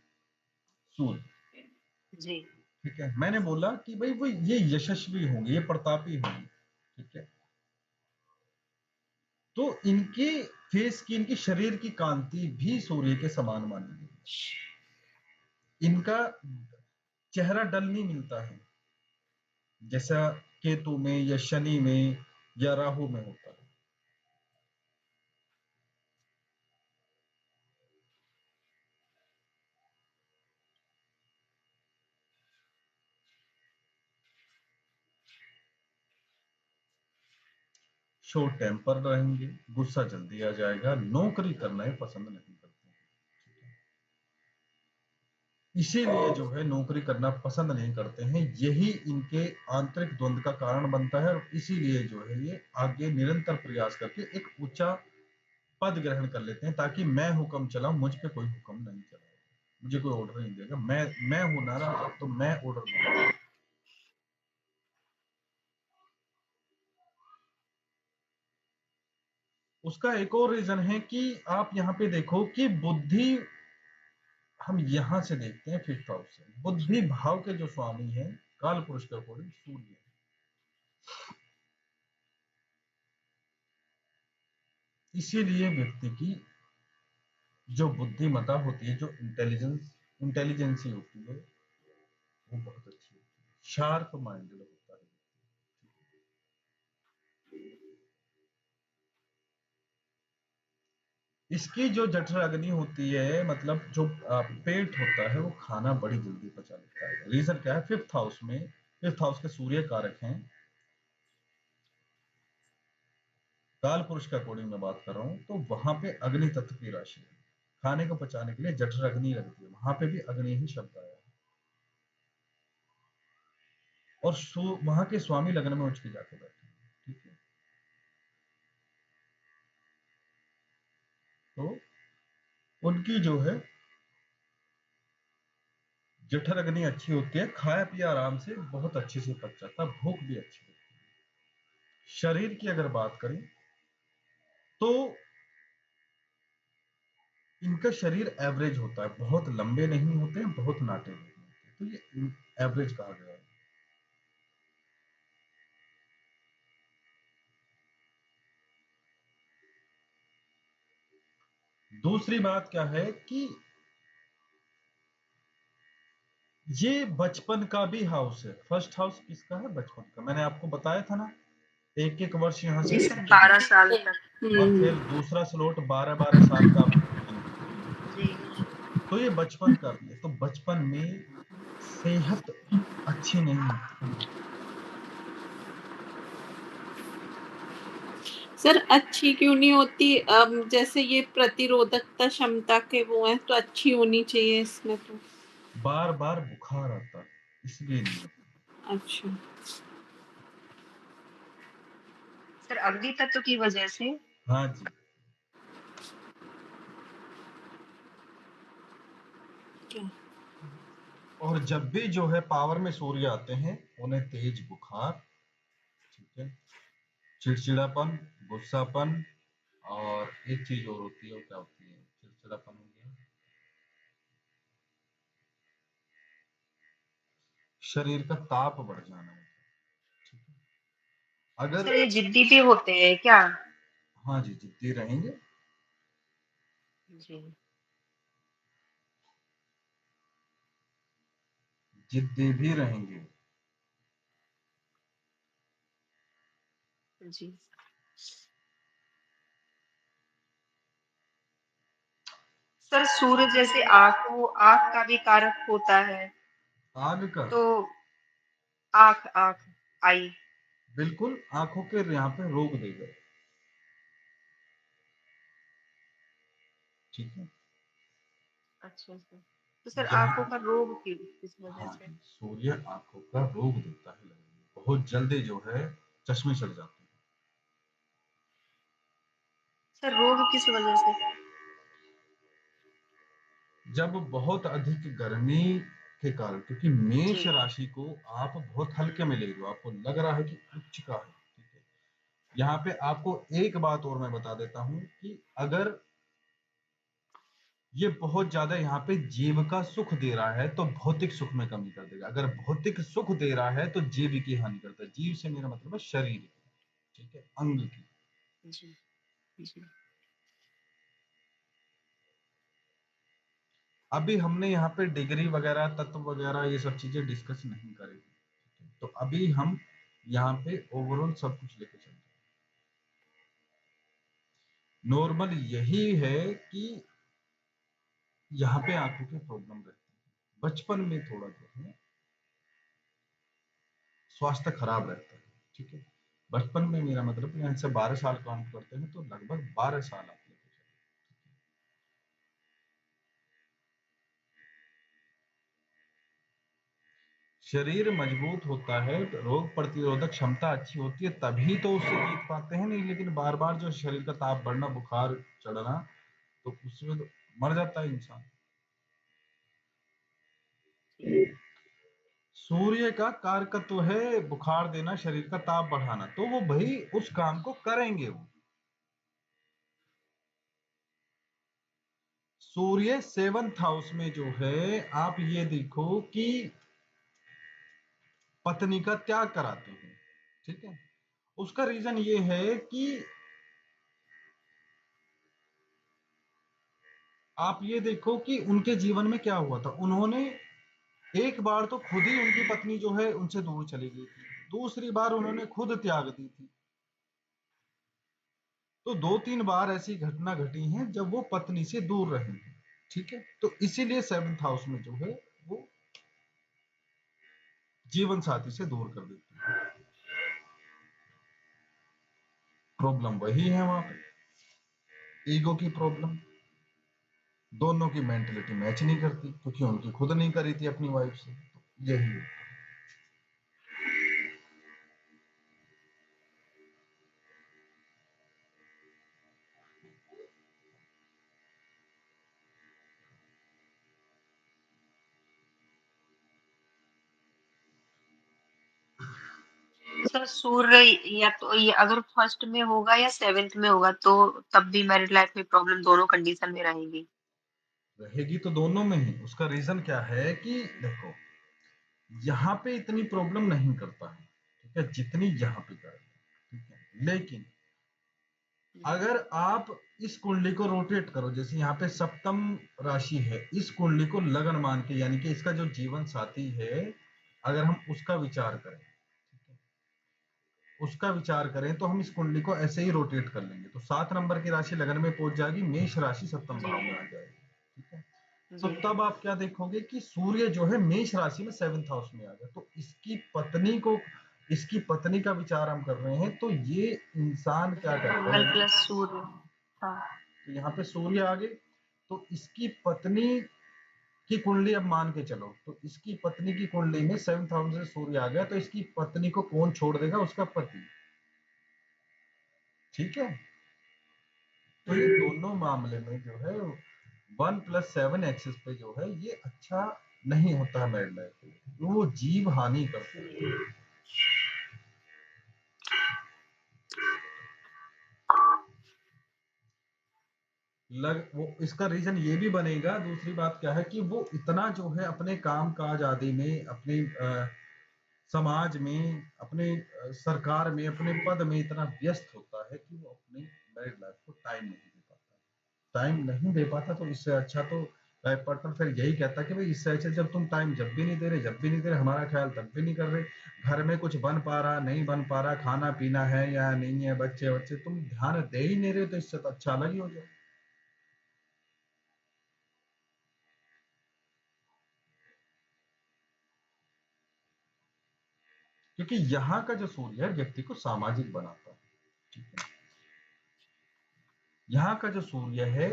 सूर्य। जी। ठीक है, मैंने बोला कि भाई वो ये यशस्वी होंगे, ये प्रतापी होंगे। ठीक है, तो इनके फेस की, इनकी शरीर की कांति भी सूर्य के समान मानी गई। इनका चेहरा डल नहीं मिलता है, जैसा केतु में या शनि में या राहु में होता है। शॉर्ट टेम्पर रहेंगे, गुस्सा जल्दी आ जाएगा, नौकरी करना ही पसंद नहीं करते हैं। इसीलिए जो है नौकरी करना पसंद नहीं करते हैं, यही इनके आंतरिक द्वंद का कारण बनता है, और इसीलिए जो है ये आगे निरंतर प्रयास करके एक ऊंचा पद ग्रहण कर लेते हैं, ताकि मैं हुक्म चलाऊं, मुझ पे कोई हुक्म नहीं चलाए। मुझे कोई ऑर्डर नहीं देगा, मैं हूं ना तो मैं ऑर्डर दूंगा। उसका एक और रीजन है कि आप यहाँ पे देखो कि बुद्धि, हम यहां से देखते हैं 5th हाउस से, बुद्धि भाव के जो स्वामी हैं काल पुरुष के अकॉर्डिंग सूर्य है। इसीलिए व्यक्ति की जो बुद्धिमत्ता होती है, जो इंटेलिजेंसी होती है, वो बहुत अच्छी होती है, शार्प माइंडेड होता है। इसकी जो जठर अग्नि होती है, मतलब जो पेट होता है, वो खाना बड़ी जल्दी पचा लेता है। रीजन क्या है? 5th हाउस में, 5th हाउस के सूर्य कारक हैं, काल पुरुष के अकॉर्डिंग मैं बात कर रहा हूं, तो वहां पे अग्नि तत्व की राशि है। खाने को पचाने के लिए जठर अग्नि लगती है, वहां पे भी अग्नि ही शब्द आया है। और वहां के स्वामी लग्न में उठ के जाके बैठे हैं, ठीक है। तो उनकी जो है जठर अग्नि अच्छी होती है, खाया पिया आराम से बहुत अच्छे से पच जाता है, भूख भी अच्छी होती है। शरीर की अगर बात करें तो इनका शरीर एवरेज होता है, बहुत लंबे नहीं होते हैं, बहुत नाटे नहीं होते, तो ये एवरेज कहा गया है। दूसरी बात क्या है कि ये बचपन का भी हाउस है। 1st हाउस किसका है? बचपन का। मैंने आपको बताया था ना, एक एक वर्ष यहाँ से जी सर, 12 साल तक। और फिर दूसरा स्लॉट 12-12 साल का आप गिनेंगे। जी। तो ये बचपन का भी है। तो बचपन में सेहत अच्छी नहीं होती। सर अच्छी क्यों नहीं होती? जैसे ये प्रतिरोधकता क्षमता के वो हैं, तो अच्छी होनी चाहिए इसमें तो। बार बार बुखार आता है, इसलिए नहीं होता। अच्छा। सर अग्नि तत्व की वजह से। हाँ जी। क्या? और जब भी जो है पावर में सूर्य आते हैं, उन्हें तेज बुखार, ठीक है, चिड़चिड़ापन, गुस्सापन, और एक चीज और होती है, वो क्या होती है? चिड़चिड़ापन हो गया, शरीर का ताप बढ़ जाना, ठीक है। अगर सर ये जिद्दी भी होते हैं क्या? हाँ जी, जिद्दी रहेंगे, जी। जिद्दी भी रहेंगे। जी। सर सूर्य जैसे आँख का भी कारक होता है, आग का, तो आँख आँख आई। बिल्कुल आंखों के यहाँ पे रोक देगा, ठीक है। अच्छा सर, तो सर आँखों जहाँ का रोग किस वजह हाँ से? जी, सूर्य आंखों का रोग देता है, बहुत जल्दी जो है चश्मे चढ़ जाते हैं। सर रोग किस वजह से? जब बहुत अधिक गर्मी के कारण, क्योंकि मेष जी। राशि को आप बहुत हल्के में ले रहे हो, आपको लग रहा है कि उच्च का है, ठीक है। यहाँ पे आपको एक बात और मैं बता देता हूँ कि अगर ये बहुत ज्यादा यहाँ पे जीव का सुख दे रहा है तो भौतिक सुख में कमी कर देगा। अगर भौतिक सुख दे रहा है तो जीव की हानि करता है। जीव से मेरा मतलब है शरीर की, ठीक है, अंग की। जी। जी। अभी हमने यहाँ पे डिग्री वगैरह, तत्व वगैरह, ये सब चीजें डिस्कस नहीं करेंगे, तो अभी हम यहाँ पे ओवरऑल सब कुछ लेके चलते हैं। नॉर्मल यही है कि यहाँ पे आंखों की प्रॉब्लम रहती है, बचपन में थोड़ा जो है स्वास्थ्य खराब रहता है, ठीक है। बचपन में मेरा मतलब यहाँ से 12 साल काउंट करते हैं तो लगभग 12 साल आप लेके चलो। शरीर मजबूत होता है, रोग प्रतिरोधक क्षमता अच्छी होती है, तभी तो उससे जीत पाते हैं। नहीं लेकिन बार बार जो शरीर का ताप बढ़ना, बुखार चढ़ना, तो उसमें तो मर जाता है इंसान। सूर्य का कारकत्व है बुखार देना, शरीर का ताप बढ़ाना, तो वो भाई उस काम को करेंगे। वो सूर्य 7th हाउस में जो है, आप ये देखो कि पत्नी का त्याग कराते हैं, ठीक है। उसका रीजन ये है कि आप ये देखो कि उनके जीवन में क्या हुआ था। उन्होंने एक बार तो खुद ही उनकी पत्नी जो है उनसे दूर चली गई थी, दूसरी बार उन्होंने खुद त्याग दी थी। तो 2-3 बार ऐसी घटना घटी हैं जब वो पत्नी से दूर रही हैं, ठीक है। तो इसीलिए 7th हाउस में जो है वो जीवन साथी से दूर कर देती है। प्रॉब्लम वही है वहां पे, ईगो की प्रॉब्लम। दोनों की मेंटेलिटी मैच नहीं करती, क्योंकि उनकी खुद नहीं करी थी अपनी वाइफ से। तो यही है। सर सूर्य या तो ये अगर फर्स्ट में होगा या 7th में होगा तो तब भी मैरिड लाइफ में प्रॉब्लम दोनों कंडीशन में रहेगी। रहेगी तो दोनों में ही। उसका रीजन क्या है कि देखो, यहाँ पे इतनी प्रॉब्लम नहीं करता है, ठीक है, जितनी यहाँ पे करेगा, ठीक है। लेकिन अगर आप इस कुंडली को रोटेट करो, जैसे यहाँ पे सप्तम राशि है, इस कुंडली को लगन मान के, यानी कि इसका जो जीवन साथी है, अगर हम उसका विचार करें, उसका विचार करें, तो हम इस कुंडली को ऐसे ही रोटेट कर लेंगे, तो 7 नंबर की राशि लगन में पहुंच जाएगी, मेष राशि सप्तम भाव में आ जाएगी, ठीक है। तो जी तब आप क्या देखोगे कि सूर्य जो है मेष राशि में 7th हाउस में आ गया। तो इसकी पत्नी का विचार हम कर रहे हैं, तो ये इंसान क्या करता मंगल है। प्लस सूर्य। हाँ तो यहाँ पे सूर्य आ गए, तो इसकी पत्नी की कुंडली अब मान के चलो, तो इसकी पत्नी की कुंडली में 7th हाउस से सूर्य आ गया, तो इसकी पत्नी को कौन छोड़ देगा, उसका पति, ठीक है। तो ये दोनों मामले में जो है 1+7 एक्सिस पे जो है ये अच्छा नहीं होता है मैरिड लाइफ में, वो जीव हानि करते हैं। वो इसका रीजन ये भी बनेगा। दूसरी बात क्या है कि वो इतना जो है अपने काम काज आदि में, अपने समाज में, अपने सरकार में, अपने पद में इतना व्यस्त होता है कि वो अपनी मैरिड लाइफ को टाइम नहीं दे पाता। टाइम नहीं दे पाता, तो इससे अच्छा तो लाइफ पार्टनर फिर यही कहता कि भाई इससे अच्छा जब तुम टाइम जब भी नहीं दे रहे, जब भी नहीं दे रहे, हमारा ख्याल तब भी नहीं कर रहे, घर में कुछ बन पा रहा नहीं बन पा रहा, खाना पीना है या नहीं है, बच्चे बच्चे तुम ध्यान दे ही नहीं रहे, तो इससे तो अच्छा अलग ही हो जाए। क्योंकि यहाँ का जो सूर्य है व्यक्ति को सामाजिक बनाता है, ठीक है। यहाँ का जो सूर्य है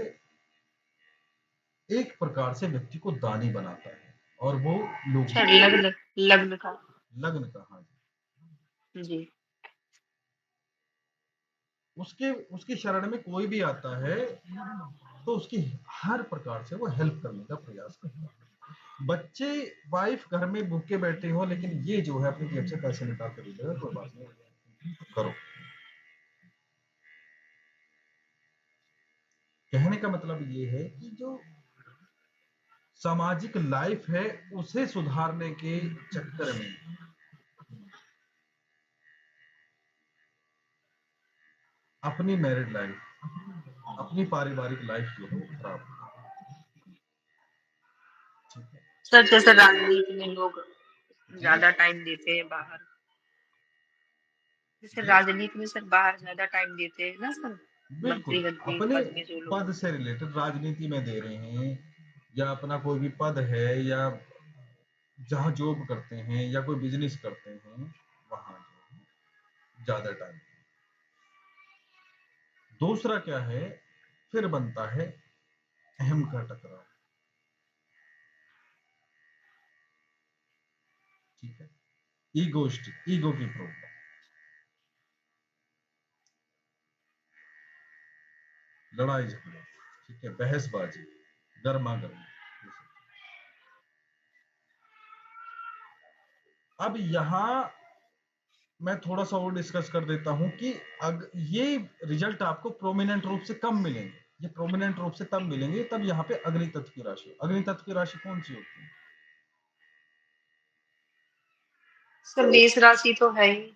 एक प्रकार से व्यक्ति को दानी बनाता है, और वो लोगों अच्छा को लग्न लग्न का। लग्न का, हाँ जी। जी उसके उसकी शरण में कोई भी आता है तो उसकी हर प्रकार से वो हेल्प करने का प्रयास करता है। बच्चे वाइफ घर में भूखे बैठे हो, लेकिन ये जो है अपनी जेब से पैसे निकाल कर दे देगा, कोई बात नहीं, करो। कहने का मतलब ये है कि जो सामाजिक लाइफ है उसे सुधारने के चक्कर में अपनी मैरिड लाइफ, अपनी पारिवारिक लाइफ जो है वो खराब हो, ठीक है सर, जैसे राजनीति में लोग जी। ज्यादा टाइम देते हैं बाहर, जैसे जी राजनीति में सर बाहर ज्यादा टाइम देते हैं ना सर, बिल्कुल, मंत्री गंत्री अपने पद में जो लोग पद होते से रिलेटेड राजनीति में दे रहे हैं, या अपना कोई भी पद है, या जहाँ जॉब करते हैं या कोई बिजनेस करते हैं, वहां जो है ज्यादा टाइम। दूसरा क्या है, फिर बनता है अहम का टकराव, ठीक है। ईगो की प्रॉब्लम, लड़ाई झगड़ा, ठीक है, बहसबाजी, गर्मा गर्मी, अब यहाँ मैं थोड़ा सा और डिस्कस कर देता हूं कि ये रिजल्ट आपको प्रोमिनेंट रूप से कब मिलेंगे। ये प्रोमिनेंट रूप से तब मिलेंगे तब यहाँ पे अग्नि तत्व की राशि। अग्नि तत्व की राशि कौन सी होती है? सर मेष राशि तो है ही।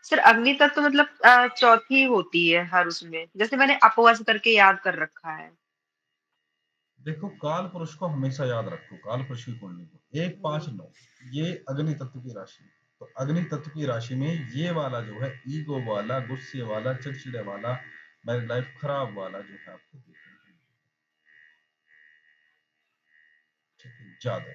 सर अग्नि तत्व तो मतलब चौथी होती है हर उसमें, जैसे मैंने अपवश करके याद कर रखा है। देखो काल पुरुष को हमेशा याद रखो, काल पुरुष की कुंडली को 1 5 9 ये अग्नि तत्व की राशि। तो अग्नि तत्व की राशि में ये वाला जो है ईगो वाला, गुस्से वाला, चिड़चिड़े वाला, मेरी लाइफ खराब वाला जो है आपको देखने को मिलेगा। ठीक है, ज्यादा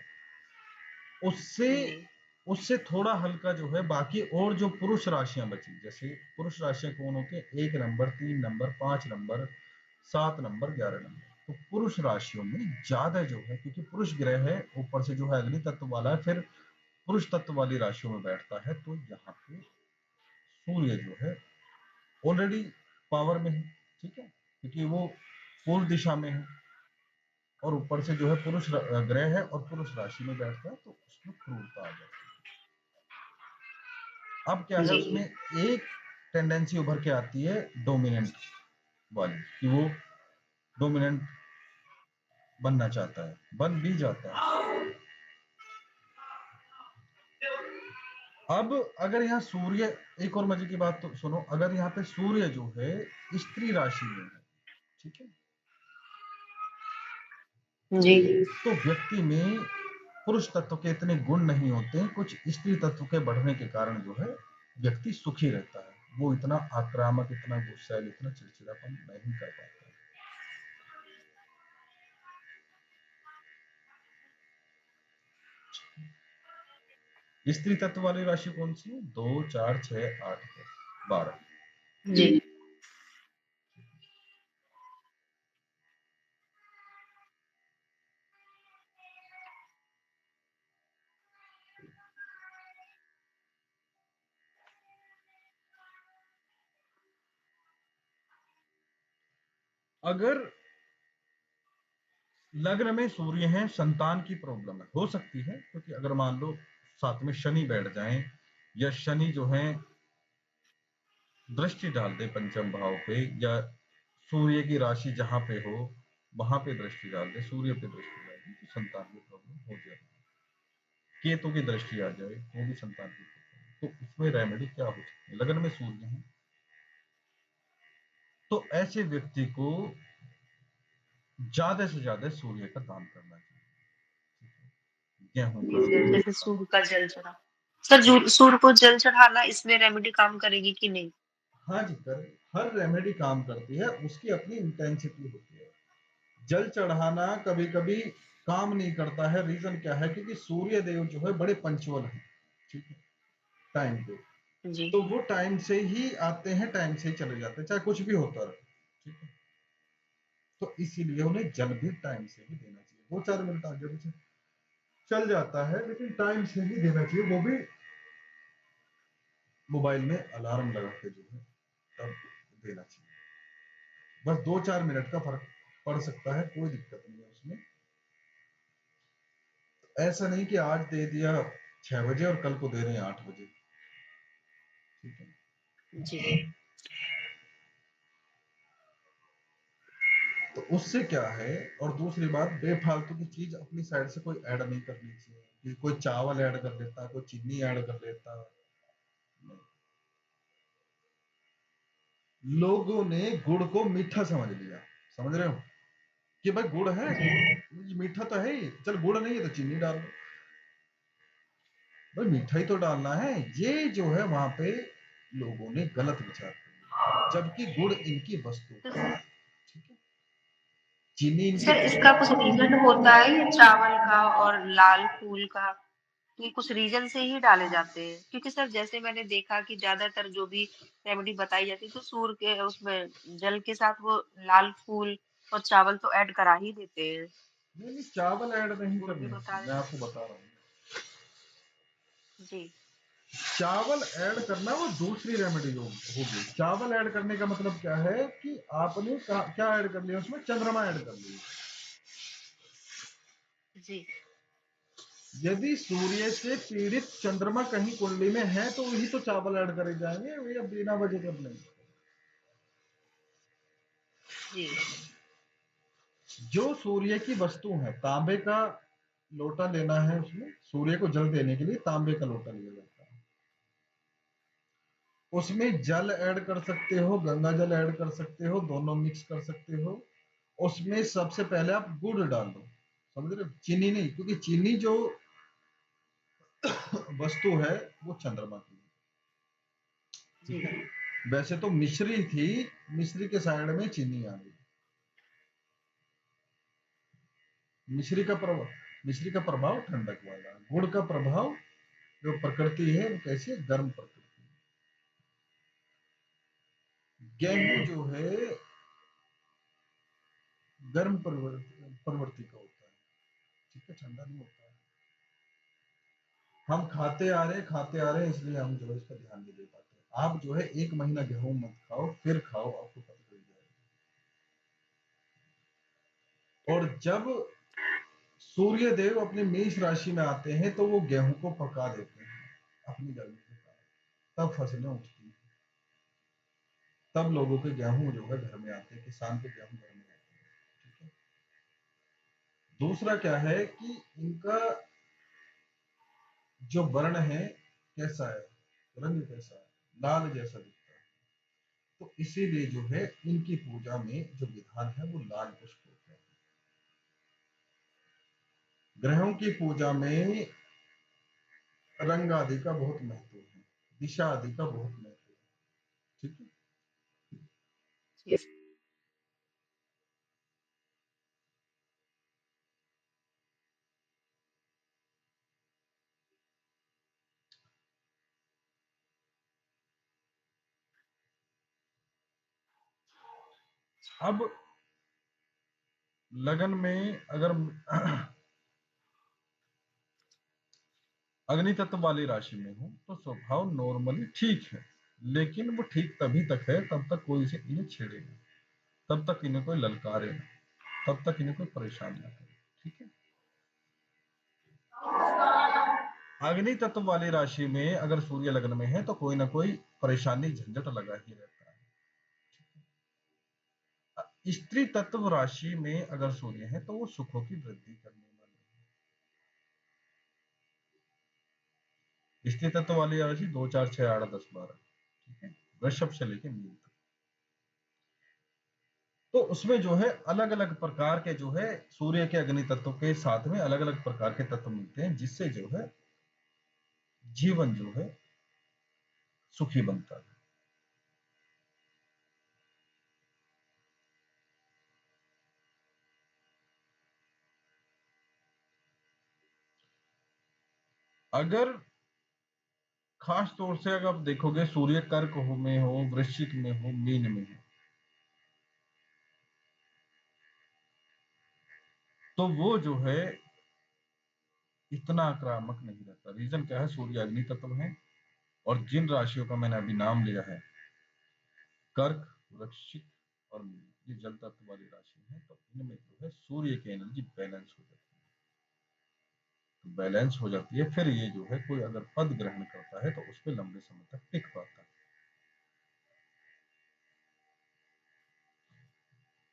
उससे थोड़ा हल्का जो है बाकी और जो पुरुष राशियां बची, जैसे पुरुष राशियां कौन होती है? 1 number, 3 number, 5 number, 7 number, 11 number. तो पुरुष राशियों में ज्यादा जो है, क्योंकि पुरुष ग्रह है, ऊपर से जो है अग्नि तत्व वाला है, फिर पुरुष तत्व वाली राशियों में बैठता है, तो यहाँ पे सूर्य जो है ऑलरेडी पावर में है। ठीक है, क्योंकि वो पूर्व दिशा में है और ऊपर से जो है पुरुष ग्रह है और पुरुष राशि में बैठता है, तो उसमें क्रूरता आ जाती है। अब क्या है, उसमें एक टेंडेंसी उभर के आती है डोमिनेंट वाली, कि वो डोमिनेंट बनना चाहता है, बन भी जाता है। अब अगर यहाँ सूर्य, एक और मजे की बात तो सुनो, अगर यहाँ पे सूर्य जो है स्त्री राशि में है, ठीक है, जी तो व्यक्ति में पुरुष तत्व के इतने गुण नहीं होते, कुछ स्त्री तत्व के बढ़ने के कारण जो है व्यक्ति सुखी रहता है, वो इतना आक्रामक, इतना गुस्सैल, इतना चिड़चिड़ापन नहीं कर पाता। स्त्री तत्व वाली राशि कौन सी है? 2 4 6 8 12। जी। अगर लग्न में सूर्य है, संतान की प्रॉब्लम है, हो सकती है, क्योंकि अगर मान लो साथ में शनि बैठ जाएं, या शनि जो है दृष्टि डाल दे पंचम भाव पे, या सूर्य की राशि जहां पे हो वहां पे दृष्टि डाल दे, सूर्य पे दृष्टि डाल दे, तो संतान की प्रॉब्लम हो जाएगी। केतु की दृष्टि आ जाए वो भी संतान की प्रॉब्लम। तो उसमें रेमेडी क्या हो सकती है? लग्न में सूर्य है तो ऐसे व्यक्ति को ज्यादा से ज्यादा सूर्य का दान करना चाहिए। गेहूं का, जैसे सूर्य का जल चढ़ा, सर सूर्य को जल चढ़ाना इसमें रेमेडी काम करेगी कि नहीं? हाँ जी, कर हर रेमेडी काम करती है, उसकी अपनी इंटेंसिटी होती है। जल चढ़ाना कभी कभी काम नहीं करता है, रीजन क्या है? क्योंकि सूर्य देव जो है बड़े पंचुअल हैं, ठीक है, टाइम पे, जी तो वो टाइम से ही आते हैं, टाइम से ही चले जाते हैं, चाहे कुछ भी होता रहे, ठीक है। तो इसीलिए उन्हें जल भी टाइम से ही देना चाहिए। 2 4 मिनट आगे पीछे चल जाता है, लेकिन टाइम से ही देना चाहिए, वो भी मोबाइल में अलार्म लगा के जो है तब देना चाहिए। बस 2 4 मिनट का फर्क पड़ सकता है, कोई दिक्कत नहीं है उसमें। ऐसा नहीं कि आज दे दिया 6 बजे और कल को दे रहे हैं 8 बजे, ठीक है। जी। तो उससे क्या है, और दूसरी बात, बेफालतू की चीज अपनी साइड से कोई ऐड नहीं करनी चाहिए, कि कोई चावल ऐड कर देता है, कोई चीनी ऐड कर देता है। लोगों ने गुड़ को मीठा समझ लिया, समझ रहे हो, कि भाई गुड़ है, गुड़ मीठा तो है ही, चल गुड़ नहीं है तो चीनी डाल दो, भाई मीठा ही तो डालना है। ये जो है वहां पे लोगों ने गलत विचार किया, जबकि गुड़ इनकी वस्तु तो है, ठीक है, चीनी इनकी सर इसका कुछ वस्तु। रीजन होता है ये चावल का और लाल फूल का? ये कुछ रीजन से ही डाले जाते हैं, क्योंकि सर जैसे मैंने देखा कि ज्यादातर जो भी रेमेडी बताई जाती है तो सूर्य के उसमें जल के साथ वो लाल फूल और चावल तो ऐड करा ही देते हैं। नहीं, चावल ऐड नहीं गुड़ भी करने बता चाहिए, मैं आपको बता रहा हूँ। जी चावल ऐड करना वो दूसरी रेमेडी होगी। चावल ऐड करने का मतलब क्या है कि आपने क्या ऐड कर लिया उसमें? चंद्रमा ऐड कर लिया, जी यदि सूर्य से पीड़ित चंद्रमा कहीं कुंडली में है तो वही तो चावल ऐड करे जाएंगे, भैया बिना वजह कर नहीं। जी जो सूर्य की वस्तु है, तांबे का लोटा लेना है, उसमें सूर्य को जल देने के लिए तांबे का लोटा लिया जाता है। उसमें जल ऐड कर सकते हो, गंगा जल ऐड कर सकते हो, दोनों मिक्स कर सकते हो। उसमें सबसे पहले आप गुड़ डाल दो, समझ रहे हो, चीनी नहीं, क्योंकि चीनी जो वस्तु है वो चंद्रमा की है, जी ठीक है। वैसे तो मिश्री थी, मिश्री के साइड में चीनी आ गई। मिश्री का प्रभाव ठंडक वाला, गुड़ का प्रभाव जो प्रकृति है वो कैसी है, गर्म प्रकृति। गेहूं जो है गर्म प्रवृत्ति का होता है, ठीक है, ठंडा नहीं होता है। हम खाते आ रहे हैं, इसलिए हम जो है इस पर ध्यान नहीं दे पाते। आप जो है 1 महीना गेहूं मत खाओ, फिर खाओ, आपको पता चल जाएगा। और जब सूर्य देव अपने मेष राशि में आते हैं तो वो गेहूं को पका देते हैं अपनी गर्मी के कारण, तब फसलें उठती हैं, तब लोगों के गेहूं जो है घर में आते हैं, किसान के गेहूं घर में आते हैं, ठीक है। दूसरा क्या है कि इनका जो वर्ण है कैसा है, रंग कैसा है, लाल जैसा दिखता है। तो इसीलिए जो है इनकी पूजा में जो विधान है वो लाल पुष्प होते हैं। ग्रहों की पूजा में रंग आदि का बहुत महत्व है, दिशा आदि का बहुत महत्व है, ठीक है। जी अब लगन में अगर अग्नि तत्व वाली राशि में हूं तो स्वभाव नॉर्मली ठीक है, लेकिन वो ठीक तभी तक है तब तक कोई इसे इन्हें छेड़े ना, तब तक इन्हें कोई ललकारे ना, तब तक इन्हें कोई परेशान ना करे, ठीक है। अग्नि तत्व वाली राशि में अगर सूर्य लग्न में है तो कोई ना कोई परेशानी झंझट लगा ही रहता है। स्त्री तत्व राशि में अगर सूर्य है तो वो सुखों की वृद्धि करने वाले हैं। स्त्री तत्व वाली राशि 2 4 6 8 10 12, ठीक है, वृषभ से लेके मीन तक। तो उसमें जो है अलग अलग प्रकार के जो है सूर्य के अग्नि तत्व के साथ में अलग अलग प्रकार के तत्व मिलते हैं, जिससे जो है जीवन जो है सुखी बनता है। अगर खास तौर से अगर आप देखोगे सूर्य कर्क में हो, वृश्चिक में हो, मीन में हो, तो वो जो है इतना आक्रामक नहीं रहता। रीजन क्या है, सूर्य अग्नि तत्व है, और जिन राशियों का मैंने अभी नाम लिया है, कर्क, वृश्चिक और मीन, ये जल तत्व वाली राशि है, तो इनमें जो है सूर्य की एनर्जी बैलेंस हो जाती है। तो बैलेंस हो जाती है, फिर ये जो है कोई अगर पद ग्रहण करता है तो उस पर लंबे समय तक टिक पाता है।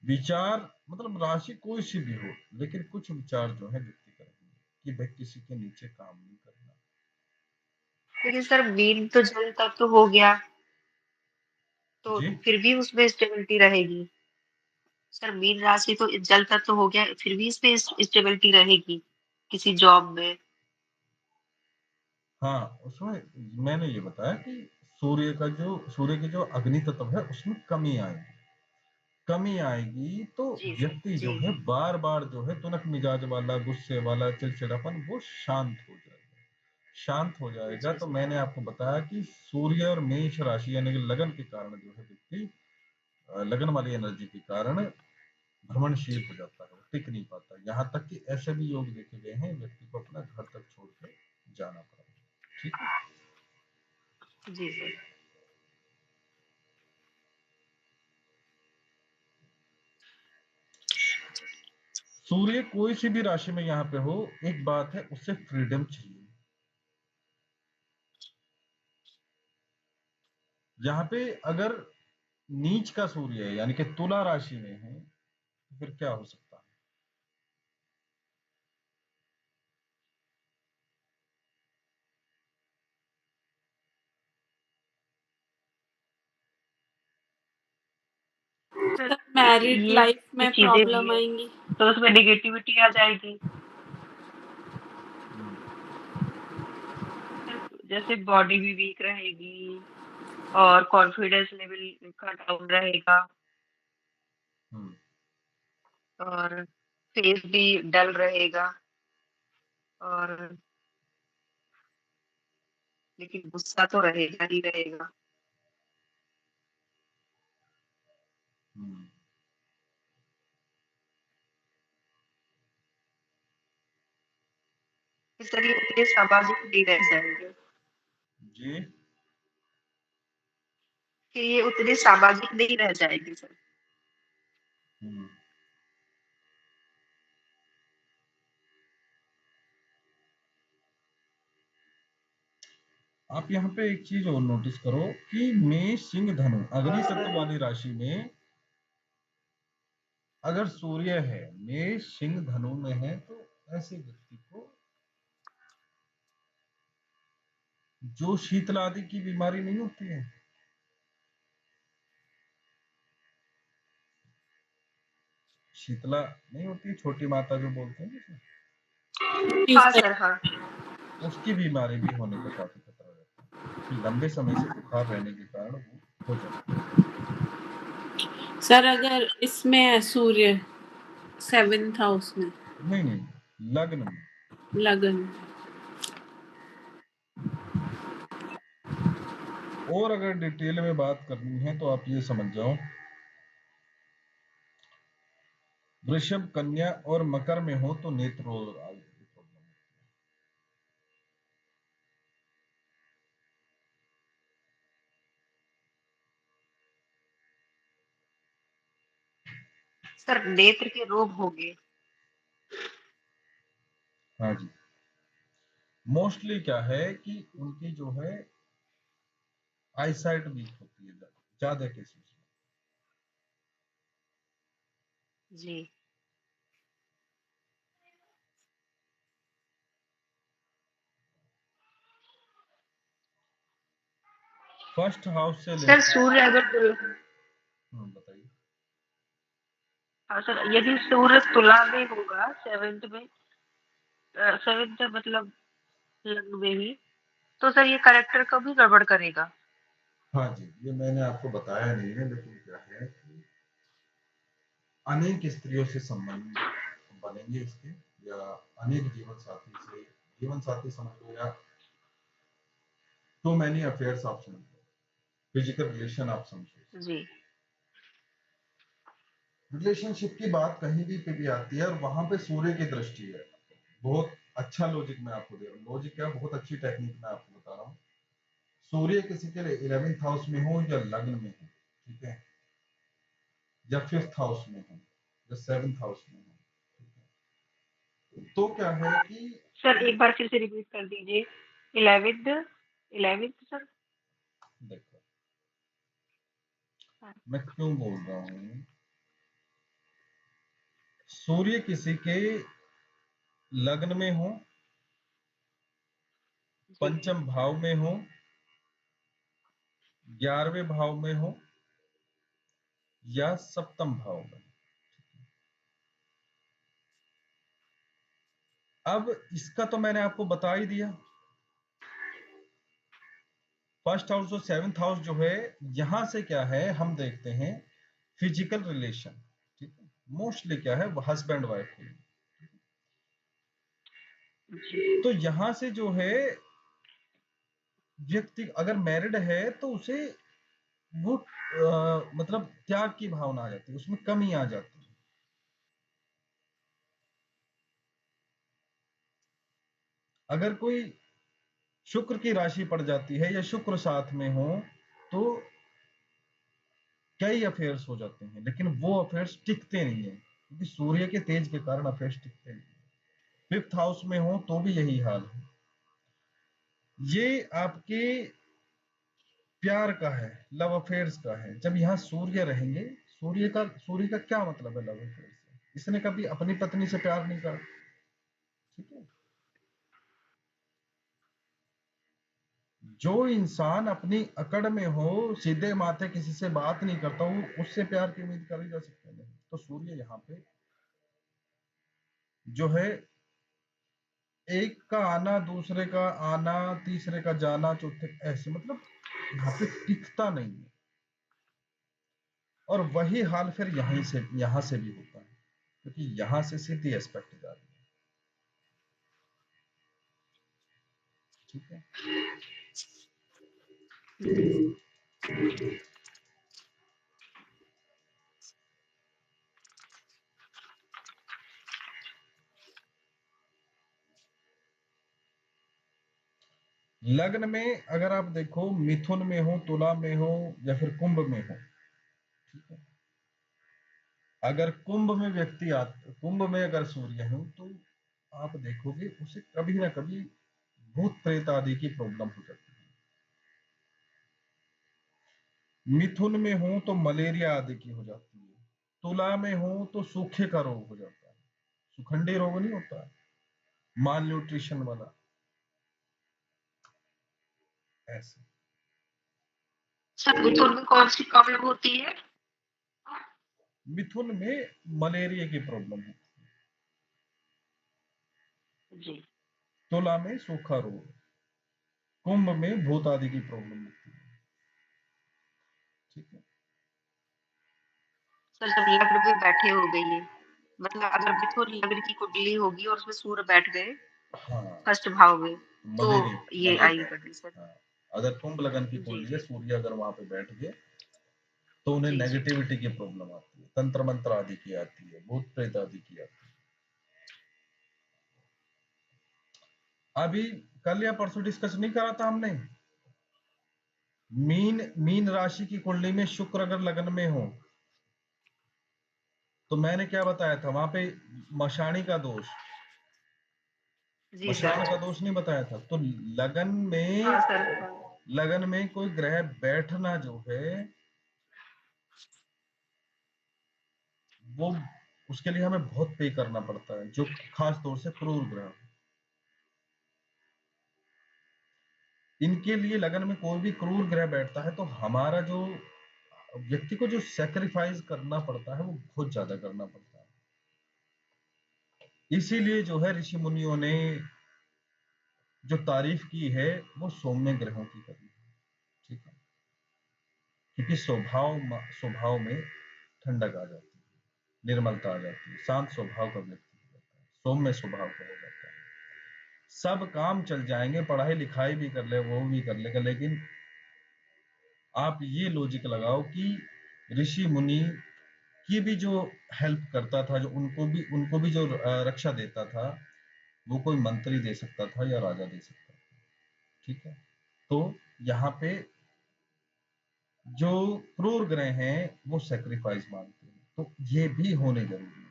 विचार मतलब राशि कोई सी भी हो, लेकिन कुछ विचार जो है व्यक्ति करेंगे कि भाई किसी के नीचे काम नहीं करना। लेकिन सर मीन तो जल तत्व हो गया, तो जी फिर भी उसमें स्टेबिलिटी रहेगी। सर मीन राशि तो जल तत्व हो गया, फिर भी इसमें स्टेबिलिटी रहेगी किसी जॉब में। हाँ, उसमें मैंने ये बताया कि सूर्य के जो अग्नि तत्व है उसमें कमी आएगी तो जी सर व्यक्ति जो जी है बार बार जो है तुनक मिजाज वाला, गुस्से वाला, चिड़चिड़ापन, वो शांत हो जाएगा। जी तो सर मैंने आपको बताया कि सूर्य और मेष राशि यानी कि लगन के कारण जो है व्यक्ति लगन वाली एनर्जी के कारण भ्रमणशील हो जाता है, वो टिक नहीं पाता। यहाँ तक कि ऐसे भी योग देखे गए हैं व्यक्ति को अपना घर तक छोड़ के जाना पड़ा, ठीक है। जी सर। सूर्य कोई सी भी राशि में यहाँ पे हो, एक बात है, उससे फ्रीडम चाहिए। यहाँ पे अगर नीच का सूर्य है यानी कि तुला राशि में है तो फिर क्या हो सकता है? सर मैरिड ये लाइफ में चीजें भी प्रॉब्लम है, आएंगी। तो उसमें नेगेटिविटी आ जाएगी। जैसे बॉडी भी वीक रहेगी और कॉन्फिडेंस लेवल का डाउन रहेगा हम्म, और फेस भी डल रहेगा और लेकिन गुस्सा तो रहेगा ही रहेगा। हम्म। इस तरह उतने सामाजिक नहीं रह जाएंगे जी। कि ये उतने सामाजिक नहीं रह जाएंगे सर। हम्म। आप यहाँ पे एक चीज और नोटिस करो कि मेष सिंह धनु अग्नि तत्व वाली राशि में अगर सूर्य है, मेष सिंह धनु में है, तो ऐसे व्यक्ति को जो शीतल आदि की बीमारी नहीं होती है, शीतला नहीं होती, छोटी माता जो बोलते हैं जिसे, जी हाँ सर। सर हाँ। उसकी बीमारी भी होने का काफी खतरा रहता है कि लंबे समय से बुखार रहने के कारण वो हो जाता है। सर अगर इसमें है सूर्य 7th हाउस में, नहीं नहीं, लग्न में। लगन, और अगर डिटेल में बात करनी है तो आप ये समझ जाओ, वृषभ, कन्या और मकर में हो तो नेत्र रोग आदि की प्रॉब्लम है। सर नेत्र के रोग होंगे। हाँ जी, मोस्टली क्या है कि उनकी जो है आईसाइट वीक होती है ज्यादा केसेस में। जी फर्स्ट हाउस से सर लेकर, सूर्य अगर बताइए। हाँ सर यदि सूर्य तुला में होगा 7th में, 7th मतलब लग्न में ही, तो सर ये करेक्टर को भी गड़बड़ करेगा। हाँ जी, ये मैंने आपको बताया नहीं है, लेकिन क्या है कि अनेक स्त्रियों से संबंध बनेंगे इसके, या अनेक जीवन साथी से, जीवन साथी समझ लो या टू मैनी अफेयर्स आप समझ लो, फिजिकल रिलेशन आप समझो। जी रिलेशनशिप की बात कहीं भी पे भी आती है और वहां पे सूर्य की दृष्टि है। बहुत अच्छा लॉजिक मैं आपको दे रहा हूँ, लॉजिक क्या, बहुत अच्छी टेक्निक मैं आपको बता रहा हूँ। सूर्य किसी के 11th हाउस में हो या लग्न में हो, ठीक है, या 5th हाउस में हो या 7th हाउस में हो, ठीक है, तो क्या है कि सर एक बार फिर से रिपीट कर दीजिए। 11th 11th sir. देखो हाँ, मैं क्यों बोल रहा हूँ, सूर्य किसी के लग्न में हो, जी पंचम भाव में हो, 11वें भाव में हो या सप्तम भाव में। अब इसका तो मैंने आपको बता ही दिया, फर्स्ट हाउस और 7th हाउस जो है, यहां से क्या है हम देखते हैं फिजिकल रिलेशन, ठीक है, मोस्टली क्या है हस्बैंड वाइफ के लिए। जी तो यहां से जो है व्यक्ति अगर मैरिड है तो उसे वो मतलब त्याग की भावना आ जाती है, उसमें कमी आ जाती है। अगर कोई शुक्र की राशि पड़ जाती है या शुक्र साथ में हो तो कई अफेयर्स हो जाते हैं, लेकिन वो अफेयर्स टिकते नहीं है, क्योंकि सूर्य के तेज के कारण अफेयर्स टिकते नहीं। 5th हाउस में हो तो भी यही हाल है। ये आपके प्यार का है, लव अफेयर्स का है। जब यहाँ सूर्य रहेंगे, सूर्य का क्या मतलब है लव अफेयर से? इसने कभी अपनी पत्नी से प्यार नहीं करा, ठीक है। जो इंसान अपनी अकड़ में हो, सीधे माथे किसी से बात नहीं करता, वो उससे प्यार की उम्मीद करी जा सकती है नहीं। तो सूर्य यहाँ पे जो है, एक का आना, दूसरे का आना, तीसरे का जाना, चौथे, ऐसे मतलब यहाँ पे टिकता नहीं है। और वही हाल फिर यहाँ से भी होता है, क्योंकि यहाँ से सीधी एस्पेक्ट जा रही है, ठीक है। लग्न में अगर आप देखो, मिथुन में हो, तुला में हो या फिर कुंभ में हो, ठीक है। अगर कुंभ में अगर सूर्य हो तो आप देखोगे उसे कभी ना कभी भूत प्रेत आदि की प्रॉब्लम हो जाती है। मिथुन में हो तो मलेरिया आदि की हो जाती है। तुला में हो तो सूखे का रोग हो जाता है। सुखंडी रोग नहीं होता, माल न्यूट्रिशन वाला, ऐसे। सर मिथुन में कौन सी प्रॉब्लम होती है? मिथुन में मलेरिया की प्रॉब्लम है, जी। तुला में सूखा रोग, कुंभ में भूत आदि की प्रॉब्लम होती है, ठीक है। सर जब लग्न में बैठे हो गए ये, मतलब अगर मिथुन लग्न की कुंडली होगी और उसमें सूर्य बैठ गए हाँ, फर्स्ट भाव में, तो ये आएगी मलेरिया। कंडीशन। हाँ, अगर कुंभ लगन की जी कुंडली है, जी सूर्य अगर वहां पे बैठ गए तो उन्हें जी जी। नेगेटिविटी की प्रॉब्लम आती है, तंत्र मंत्र आदि की आती है, भूत प्रेत आदि की आती है। अभी कल या परसों डिस्कस नहीं करा था हमने, मीन राशि की कुंडली में शुक्र अगर लगन में हो तो मैंने क्या बताया था वहां पे, मशाणी का दोष, जी सर। मशान का दोष नहीं बताया था। तो लगन में हाँ सर हाँ। लगन में कोई ग्रह बैठना जो है वो, उसके लिए हमें बहुत पे करना पड़ता है, जो खास तौर से क्रूर ग्रह। इनके लिए लगन में कोई भी क्रूर ग्रह बैठता है तो हमारा जो व्यक्ति को जो सेक्रीफाइस करना पड़ता है वो बहुत ज्यादा करना पड़ता है। इसीलिए जो है ऋषि मुनियों ने जो तारीफ की है वो सौम्य ग्रहों की करी है, ठीक है। क्योंकि स्वभाव में ठंडक आ जाती है, निर्मलता आ जाती है, शांत स्वभाव का व्यक्ति हो जाता है, सौम्य स्वभाव का हो जाता है। सब काम चल जाएंगे, पढ़ाई लिखाई भी कर ले, वो भी कर लेगा, लेकिन आप ये लॉजिक लगाओ कि ऋषि मुनि की भी जो हेल्प करता था, जो उनको भी जो रक्षा देता था, वो कोई मंत्री दे सकता था या राजा दे सकता था, ठीक है। तो यहाँ पे जो क्रूर ग्रह हैं वो सेक्रीफाइस मांगते हैं, तो ये भी होने जरूरी है।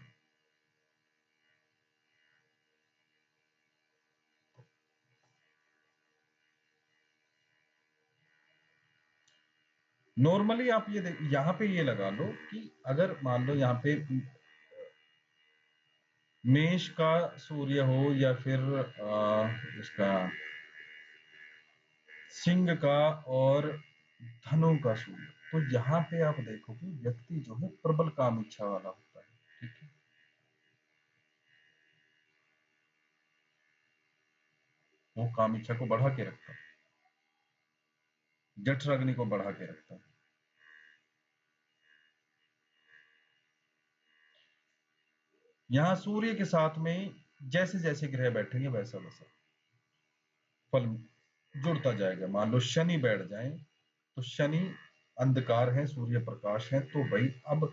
नॉर्मली आप ये यहाँ पे ये लगा लो कि अगर मान लो यहाँ पे मेष का सूर्य हो या फिर इसका सिंह का और धनु का सूर्य, तो यहाँ पे आप देखोगे व्यक्ति जो है प्रबल काम इच्छा वाला होता है, ठीक है। वो काम इच्छा को बढ़ा के रखता है, जठर अग्नि को बढ़ा के रखता है। यहाँ सूर्य के साथ में जैसे जैसे ग्रह बैठेंगे वैसा वैसा फल जुड़ता जाएगा। मान लो शनि बैठ जाए तो शनि अंधकार है, सूर्य प्रकाश है, तो भाई अब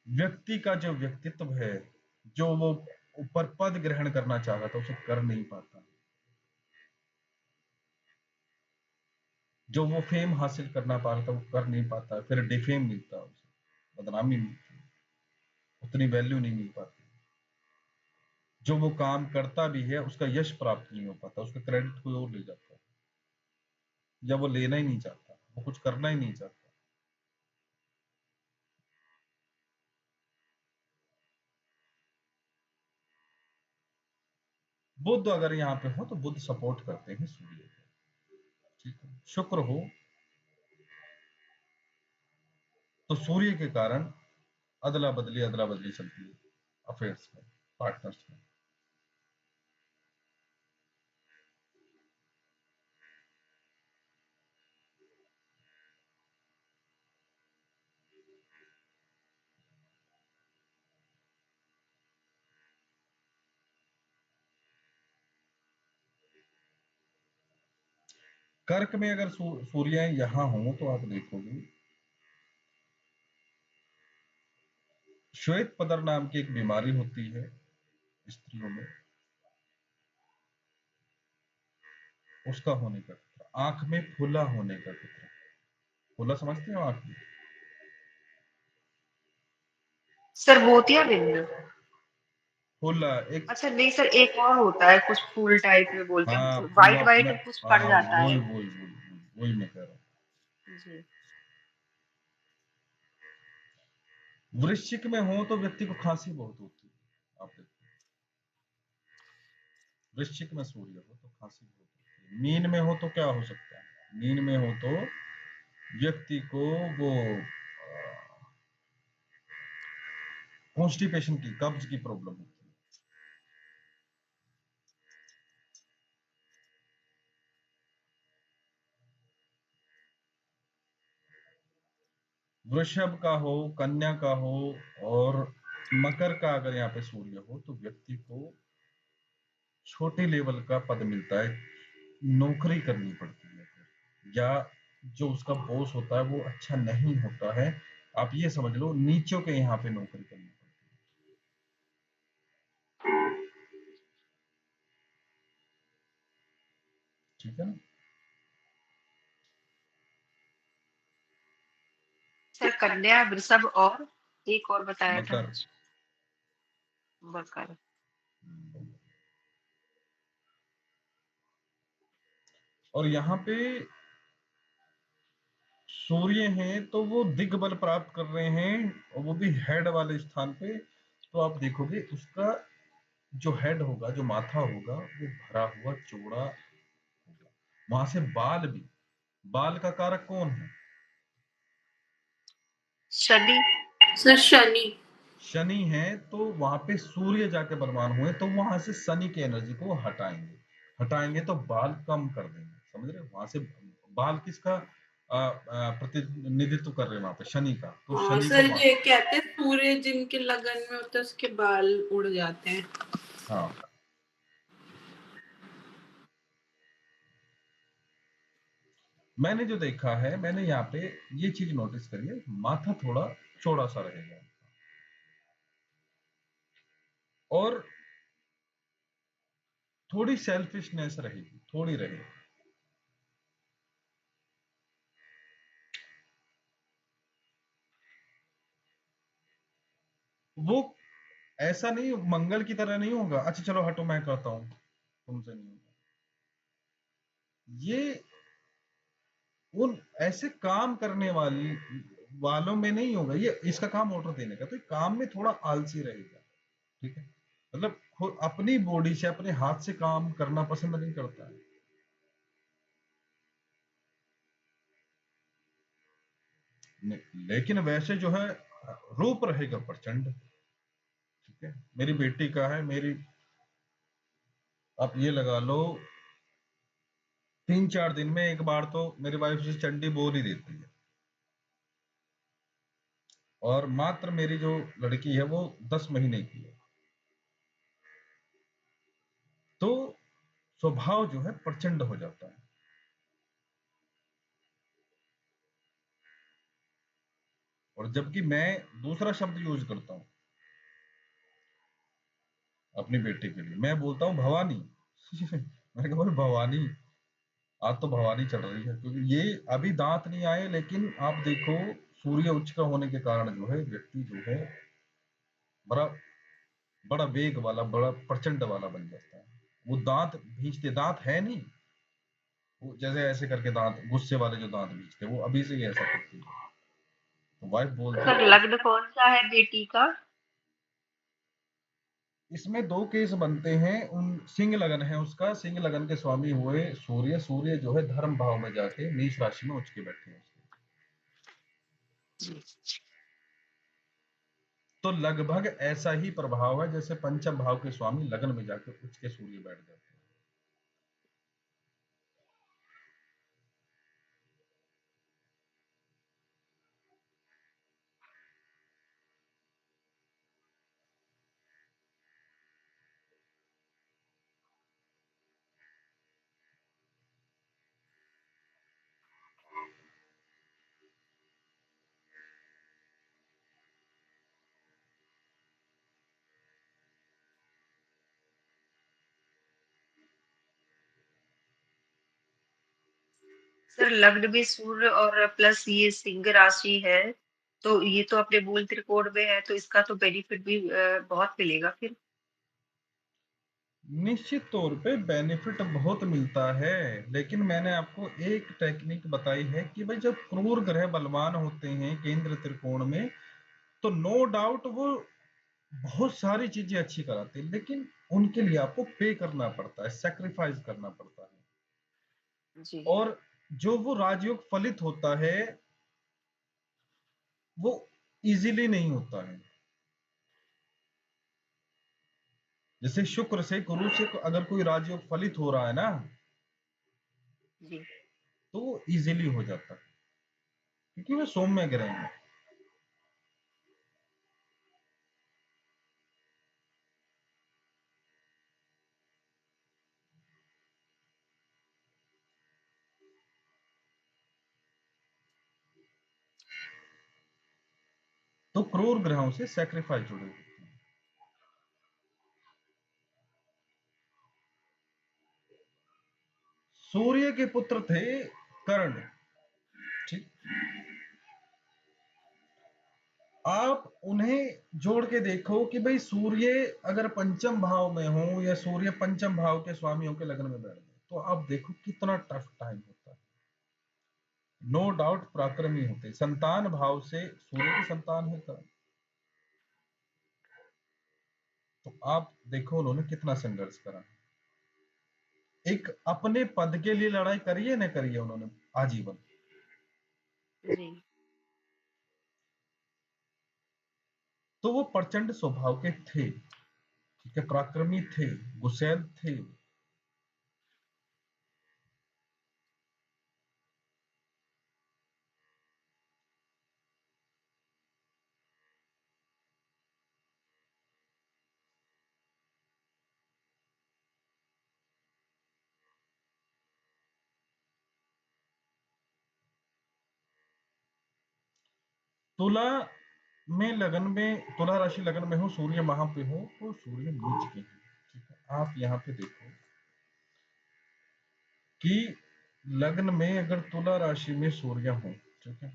व्यक्ति का जो व्यक्तित्व है, जो वो ऊपर पद ग्रहण करना चाह रहा था उसे कर नहीं पाता, जो वो फेम हासिल करना पा रहा था वो कर नहीं पाता, फिर डिफेम मिलता है, उसे बदनामी मिलती है। उतनी वैल्यू नहीं मिल पाती। जो वो काम करता भी है उसका यश प्राप्त नहीं हो पाता, उसका क्रेडिट कोई और ले जाता है, या वो लेना ही नहीं चाहता, वो कुछ करना ही नहीं चाहता। बुध अगर यहाँ पे हो तो बुध सपोर्ट करते हैं सूर्य को, ठीक है। शुक्र हो तो सूर्य के कारण अदला बदली चलती है अफेयर्स में, पार्टनर्स में। कर्क में अगर सूर्य यहां हो तो आप देखोगे श्वेत पदर नाम की एक बीमारी होती है स्त्रियों में, उसका होने का खतरा। आंख में फुला होने का खतरा। फुला समझते हो आंख में? सर मोतियाबिंद। फुला एक, अच्छा नहीं सर, एक और होता है कुछ फूल टाइप में बोलते हाँ हैं, फुला वाइट वाइट मैं, कुछ पड़ हाँ जाता है। वही मैं कह रहा हूँ। जी। वृश्चिक में हो तो व्यक्ति को खांसी बहुत होती है, आप देखो। वृश्चिक में सूर्य हो तो खांसी बहुत होती है। मीन में हो तो क्या हो सकता है? मीन में हो तो व्यक्ति को वो कॉन्स्टिपेशन की, कब्ज की प्रॉब्लम होती है। वृषभ का हो, कन्या का हो और मकर का अगर यहाँ पे सूर्य हो तो व्यक्ति को छोटे लेवल का पद मिलता है, नौकरी करनी पड़ती है, या जो उसका बॉस होता है वो अच्छा नहीं होता है, आप ये समझ लो नीचों के यहाँ पे नौकरी करनी पड़ती है, ठीक है ना। सर कन्या, वृषभ और एक और बताया था मकर। मकर। और यहाँ पे सूर्य हैं तो वो दिग्बल प्राप्त कर रहे हैं, और वो भी हेड वाले स्थान पे। तो आप देखोगे उसका जो हेड होगा, जो माथा होगा, वो भरा हुआ चौड़ा होगा। वहां से बाल भी, बाल का कारक कौन है? शनि। सर शनि। शनि है, तो वहां पे सूर्य जाके बलवान हुए तो वहां से शनि की एनर्जी को हटाएंगे। हटाएंगे तो बाल कम कर देंगे, समझ रहे हो? वहां से बाल किसका प्रतिनिधित्व कर रहे हैं? वहां पे शनि का, तो हाँ शनि को सर, ये कहते हैं सूर्य जिनके लगन में होता है उसके बाल उड़ जाते हैं। हाँ। मैंने जो देखा है, मैंने यहाँ पे ये चीज नोटिस करी है, माथा थोड़ा चौड़ा सा रहेगा और थोड़ी सेल्फिशनेस रहेगी, थोड़ी रहेगी। वो ऐसा नहीं, मंगल की तरह नहीं होगा, अच्छा चलो हटो मैं कहता हूं, तुमसे नहीं होगा ये। उन ऐसे काम करने वालों में नहीं होगा ये, इसका काम ऑर्डर देने का, तो काम में थोड़ा आलसी रहेगा, ठीक है। मतलब खुद अपनी बॉडी से, अपने हाथ से काम करना पसंद नहीं करता है। लेकिन वैसे जो है रूप रहेगा प्रचंड, ठीक है। मेरी बेटी का है, मेरी आप ये लगा लो 3-4 दिन में एक बार तो मेरी वाइफ से चंडी बोल ही देती है। और मात्र मेरी जो लड़की है वो 10 महीने की है, तो स्वभाव जो है प्रचंड हो जाता है। और जबकि मैं दूसरा शब्द यूज करता हूं अपनी बेटी के लिए, मैं बोलता हूं भवानी। मैंने कहा भाई भवानी, आज तो भवानी चढ़ रही है, क्योंकि ये अभी दांत नहीं आए, लेकिन आप देखो सूर्य उच्च का होने के कारण जो है व्यक्ति जो है बड़ा बड़ा वेग वाला, बड़ा प्रचंड वाला बन जाता है। वो दांत भींचते, दांत है नहीं, वो जैसे ऐसे करके दांत, गुस्से वाले जो दांत भींचते, वो अभी से ही ऐसा करती है। तो वाइफ बोलती सर है, लग्न कौन सा है बेटी का? इसमें दो केस बनते हैं। उन सिंह लगन है उसका, सिंह लगन के स्वामी हुए सूर्य। सूर्य जो है धर्म भाव में जाके नीच राशि में उच्च के बैठे हैं उसके। तो लगभग ऐसा ही प्रभाव है जैसे पंचम भाव के स्वामी लगन में जाके उच्च के सूर्य बैठ जाते हैं। सर लग्न भी सूर्य और प्लस ये सिंह राशि है, तो ये तो अपने मूल त्रिकोण में है, तो इसका तो बेनिफिट भी बहुत मिलेगा फिर। निश्चित तौर पे बेनिफिट बहुत मिलता है, लेकिन मैंने आपको एक टेक्निक बताई है कि भाई जब क्रूर ग्रह बलवान होते हैं केंद्र त्रिकोण में, तो नो डाउट वो बहुत सारी चीजें अच्छी कराते हैं, लेकिन उनके लिए आपको पे करना पड़ता है, सेक्रीफाइस करना पड़ता है। जी। और जो वो राजयोग फलित होता है वो इजीली नहीं होता है। जैसे शुक्र से, गुरु से अगर कोई राजयोग फलित हो रहा है ना, जी। तो वो इजीली हो जाता है, क्योंकि वो सौम्य ग्रह है। तो क्रूर ग्रहों से सेक्रीफाइस जुड़े होते हैं। सूर्य के पुत्र थे कर्ण, ठीक। आप उन्हें जोड़ के देखो कि भाई सूर्य अगर पंचम भाव में हो या सूर्य पंचम भाव के स्वामियों के लग्न में बैठ गए, तो आप देखो कितना टफ टाइम होता है। नो डाउट पराक्रमी होते, संतान भाव से सूर्य की संतान है कर्ण। तो आप देखो उन्होंने कितना संघर्ष करा, एक अपने पद के लिए लड़ाई करिए न करिए उन्होंने आजीवन। जी। तो वो प्रचंड स्वभाव के थे, ठीक है, पराक्रमी थे, गुस्सैल थे। तुला में लगन में, तुला राशि लगन में हो, सूर्य वहां पे हो, तो सूर्य नीच के हैं, ठीक है। आप यहाँ पे देखो कि लग्न में अगर तुला राशि में सूर्य हो, ठीक है,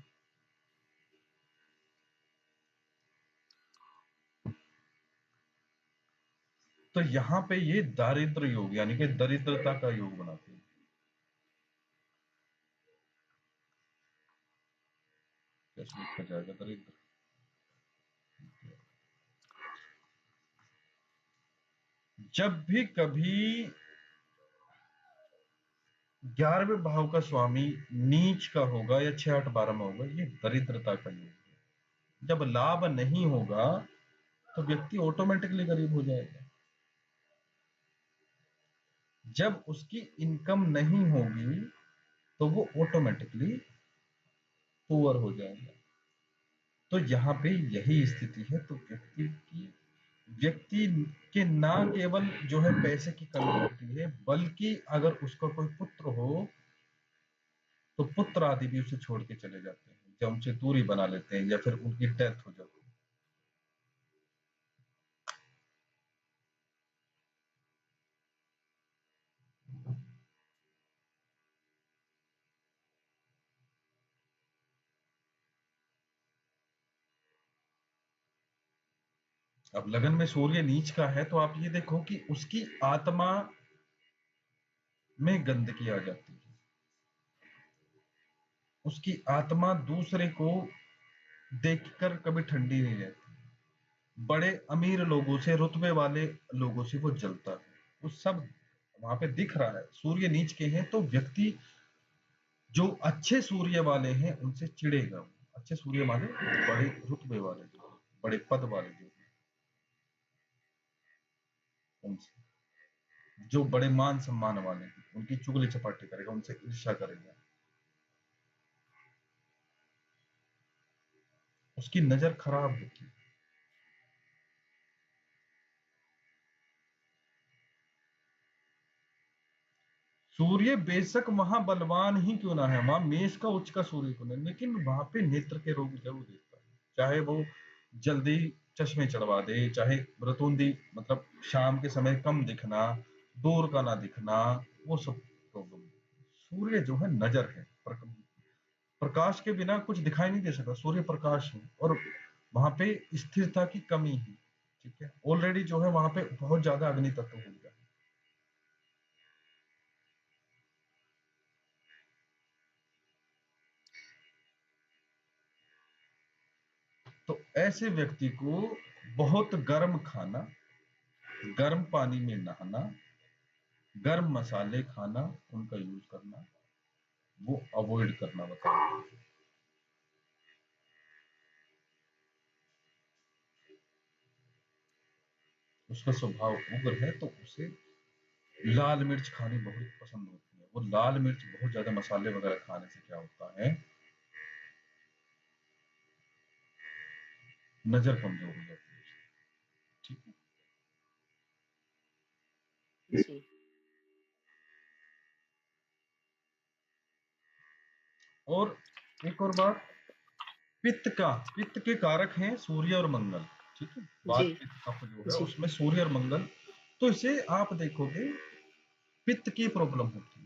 तो यहाँ पे ये दारिद्र योग यानी कि दरिद्रता का योग बनाते हैं। कैसे लिखा जाएगा दरिद्र? जब भी कभी 11वें भाव का स्वामी नीच का होगा या 6 8 12 में होगा, ये दरिद्रता का योग है। जब लाभ नहीं होगा तो व्यक्ति ऑटोमेटिकली गरीब हो जाएगा। जब उसकी इनकम नहीं होगी तो वो ऑटोमेटिकली पुअर हो जाएगा। तो यहाँ पे यही स्थिति है। तो व्यक्ति के ना केवल जो है पैसे की कमी होती है, बल्कि अगर उसका कोई पुत्र हो तो पुत्र आदि भी उसे छोड़ के चले जाते हैं, या उनसे दूरी बना लेते हैं, या फिर उनकी डेथ हो जाती है। अब लगन में सूर्य नीच का है तो आप ये देखो कि उसकी आत्मा में गंदगी आ जाती है, उसकी आत्मा दूसरे को देखकर कभी ठंडी नहीं रहती, बड़े अमीर लोगों से, रुतबे वाले लोगों से वो जलता है, वो सब वहां पे दिख रहा है। सूर्य नीच के हैं तो व्यक्ति जो अच्छे सूर्य वाले हैं उनसे चिढ़ेगा। अच्छे सूर्य वाले बड़े रुतबे वाले जो हैं, बड़े पद वाले जो हैं, उनसे, जो बड़े मान सम्मान वाले हैं उनकी चुगली चपाटी करेगा, उनसे ईर्ष्या करेगा, उसकी नजर खराब होती है। सूर्य बेशक महाबलवान ही क्यों ना है, वहां मेष का उच्च का सूर्य क्यों नहीं, लेकिन वहां पे नेत्र के रोग जरूर देता है। चाहे वो जल्दी चश्मे चढ़वा दे, चाहे रतौंधी मतलब शाम के समय कम दिखना, दूर का ना दिखना, वो सब प्रॉब्लम। सूर्य जो है नजर है, प्रकाश के बिना कुछ दिखाई नहीं दे सकता, सूर्य प्रकाश है, और वहां पे स्थिरता की कमी है। ठीक है, ऑलरेडी जो है वहां पे बहुत ज्यादा अग्नि तत्व हो गया है। तो ऐसे व्यक्ति को बहुत गर्म खाना, गर्म पानी में नहाना, गर्म मसाले खाना, उनका यूज करना, वो अवॉइड करना बताओ। उसका स्वभाव उग्र है तो उसे लाल मिर्च खानी बहुत पसंद होती है। वो लाल मिर्च बहुत ज्यादा मसाले वगैरह खाने से क्या होता है, नजर कमजोर हो जाती है। ठीक है। जी। और एक और बात, पित्त के कारक हैं सूर्य और मंगल। ठीक है, जी। बात पित्त कफ जो है जी। उसमें सूर्य और मंगल, तो इसे आप देखोगे पित्त की प्रॉब्लम होती है।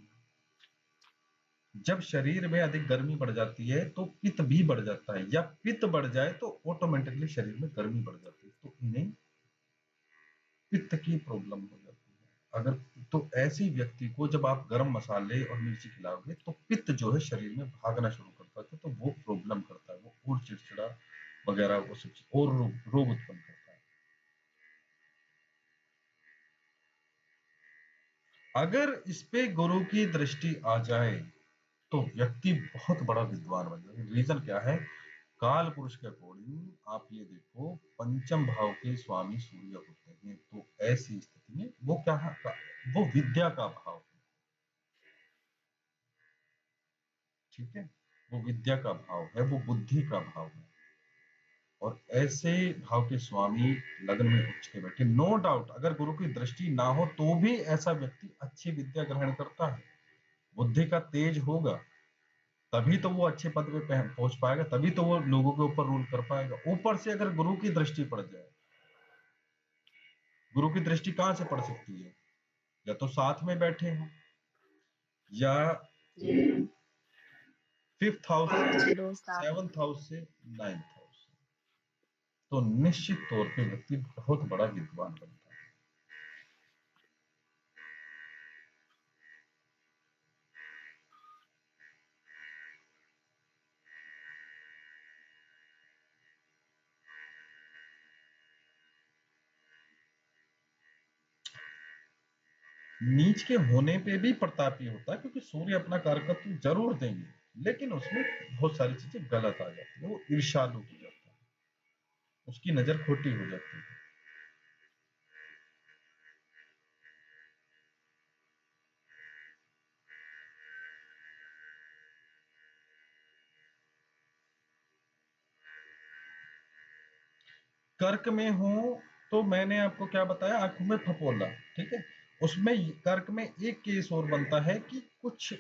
जब शरीर में अधिक गर्मी बढ़ जाती है तो पित्त भी बढ़ जाता है, या पित्त बढ़ जाए तो ऑटोमेटिकली शरीर में गर्मी बढ़ जाती है, तो इन्हें पित्त की प्रॉब्लम हो जाती है। अगर तो ऐसी व्यक्ति को जब आप गर्म मसाले और मिर्ची खिलाओगे तो पित्त जो है शरीर में भागना शुरू करता है, तो वो प्रॉब्लम करता है, वो और चिड़चिड़ा वगैरह वो सब चीज और रोग उत्पन्न करता है। अगर इस पे गुरु की दृष्टि आ जाए तो व्यक्ति बहुत बड़ा विद्वान बन जाएगा। रीजन क्या है, काल पुरुष के अकॉर्डिंग आप ये देखो, पंचम भाव के स्वामी सूर्य होते हैं, तो ऐसी स्थिति में वो क्या है, वो विद्या का भाव है। ठीक है, वो विद्या का भाव है, वो बुद्धि का भाव है, और ऐसे भाव के स्वामी लग्न में उच्च के बैठे, नो डाउट अगर गुरु की दृष्टि ना हो तो भी ऐसा व्यक्ति अच्छी विद्या ग्रहण करता है, बुद्धि का तेज होगा, तभी तो वो अच्छे पद पे पहुंच पाएगा, तभी तो वो लोगों के ऊपर रूल कर पाएगा। ऊपर से अगर गुरु की दृष्टि पड़ जाए, गुरु की दृष्टि कहां से पड़ सकती है, या तो साथ में बैठे हो, या जी। फिफ्थ हाउस से, अच्छे दोस्त आप। सेवंथ हाउस से, नाइन्थ हाउस से, तो निश्चित तौर पे व्यक्ति बहुत बड़ा विद्वान बनता है। नीच के होने पे भी प्रतापी होता है, क्योंकि सूर्य अपना कारकत्व जरूर देंगे, लेकिन उसमें बहुत सारी चीजें गलत आ जाती है, वो ईर्ष्यालु हो जाता है, उसकी नजर खोटी हो जाती है। कर्क में हो तो मैंने आपको क्या बताया, आंखों में फफोला। ठीक है, उसमें कर्क में एक केस और बनता है कि कुछ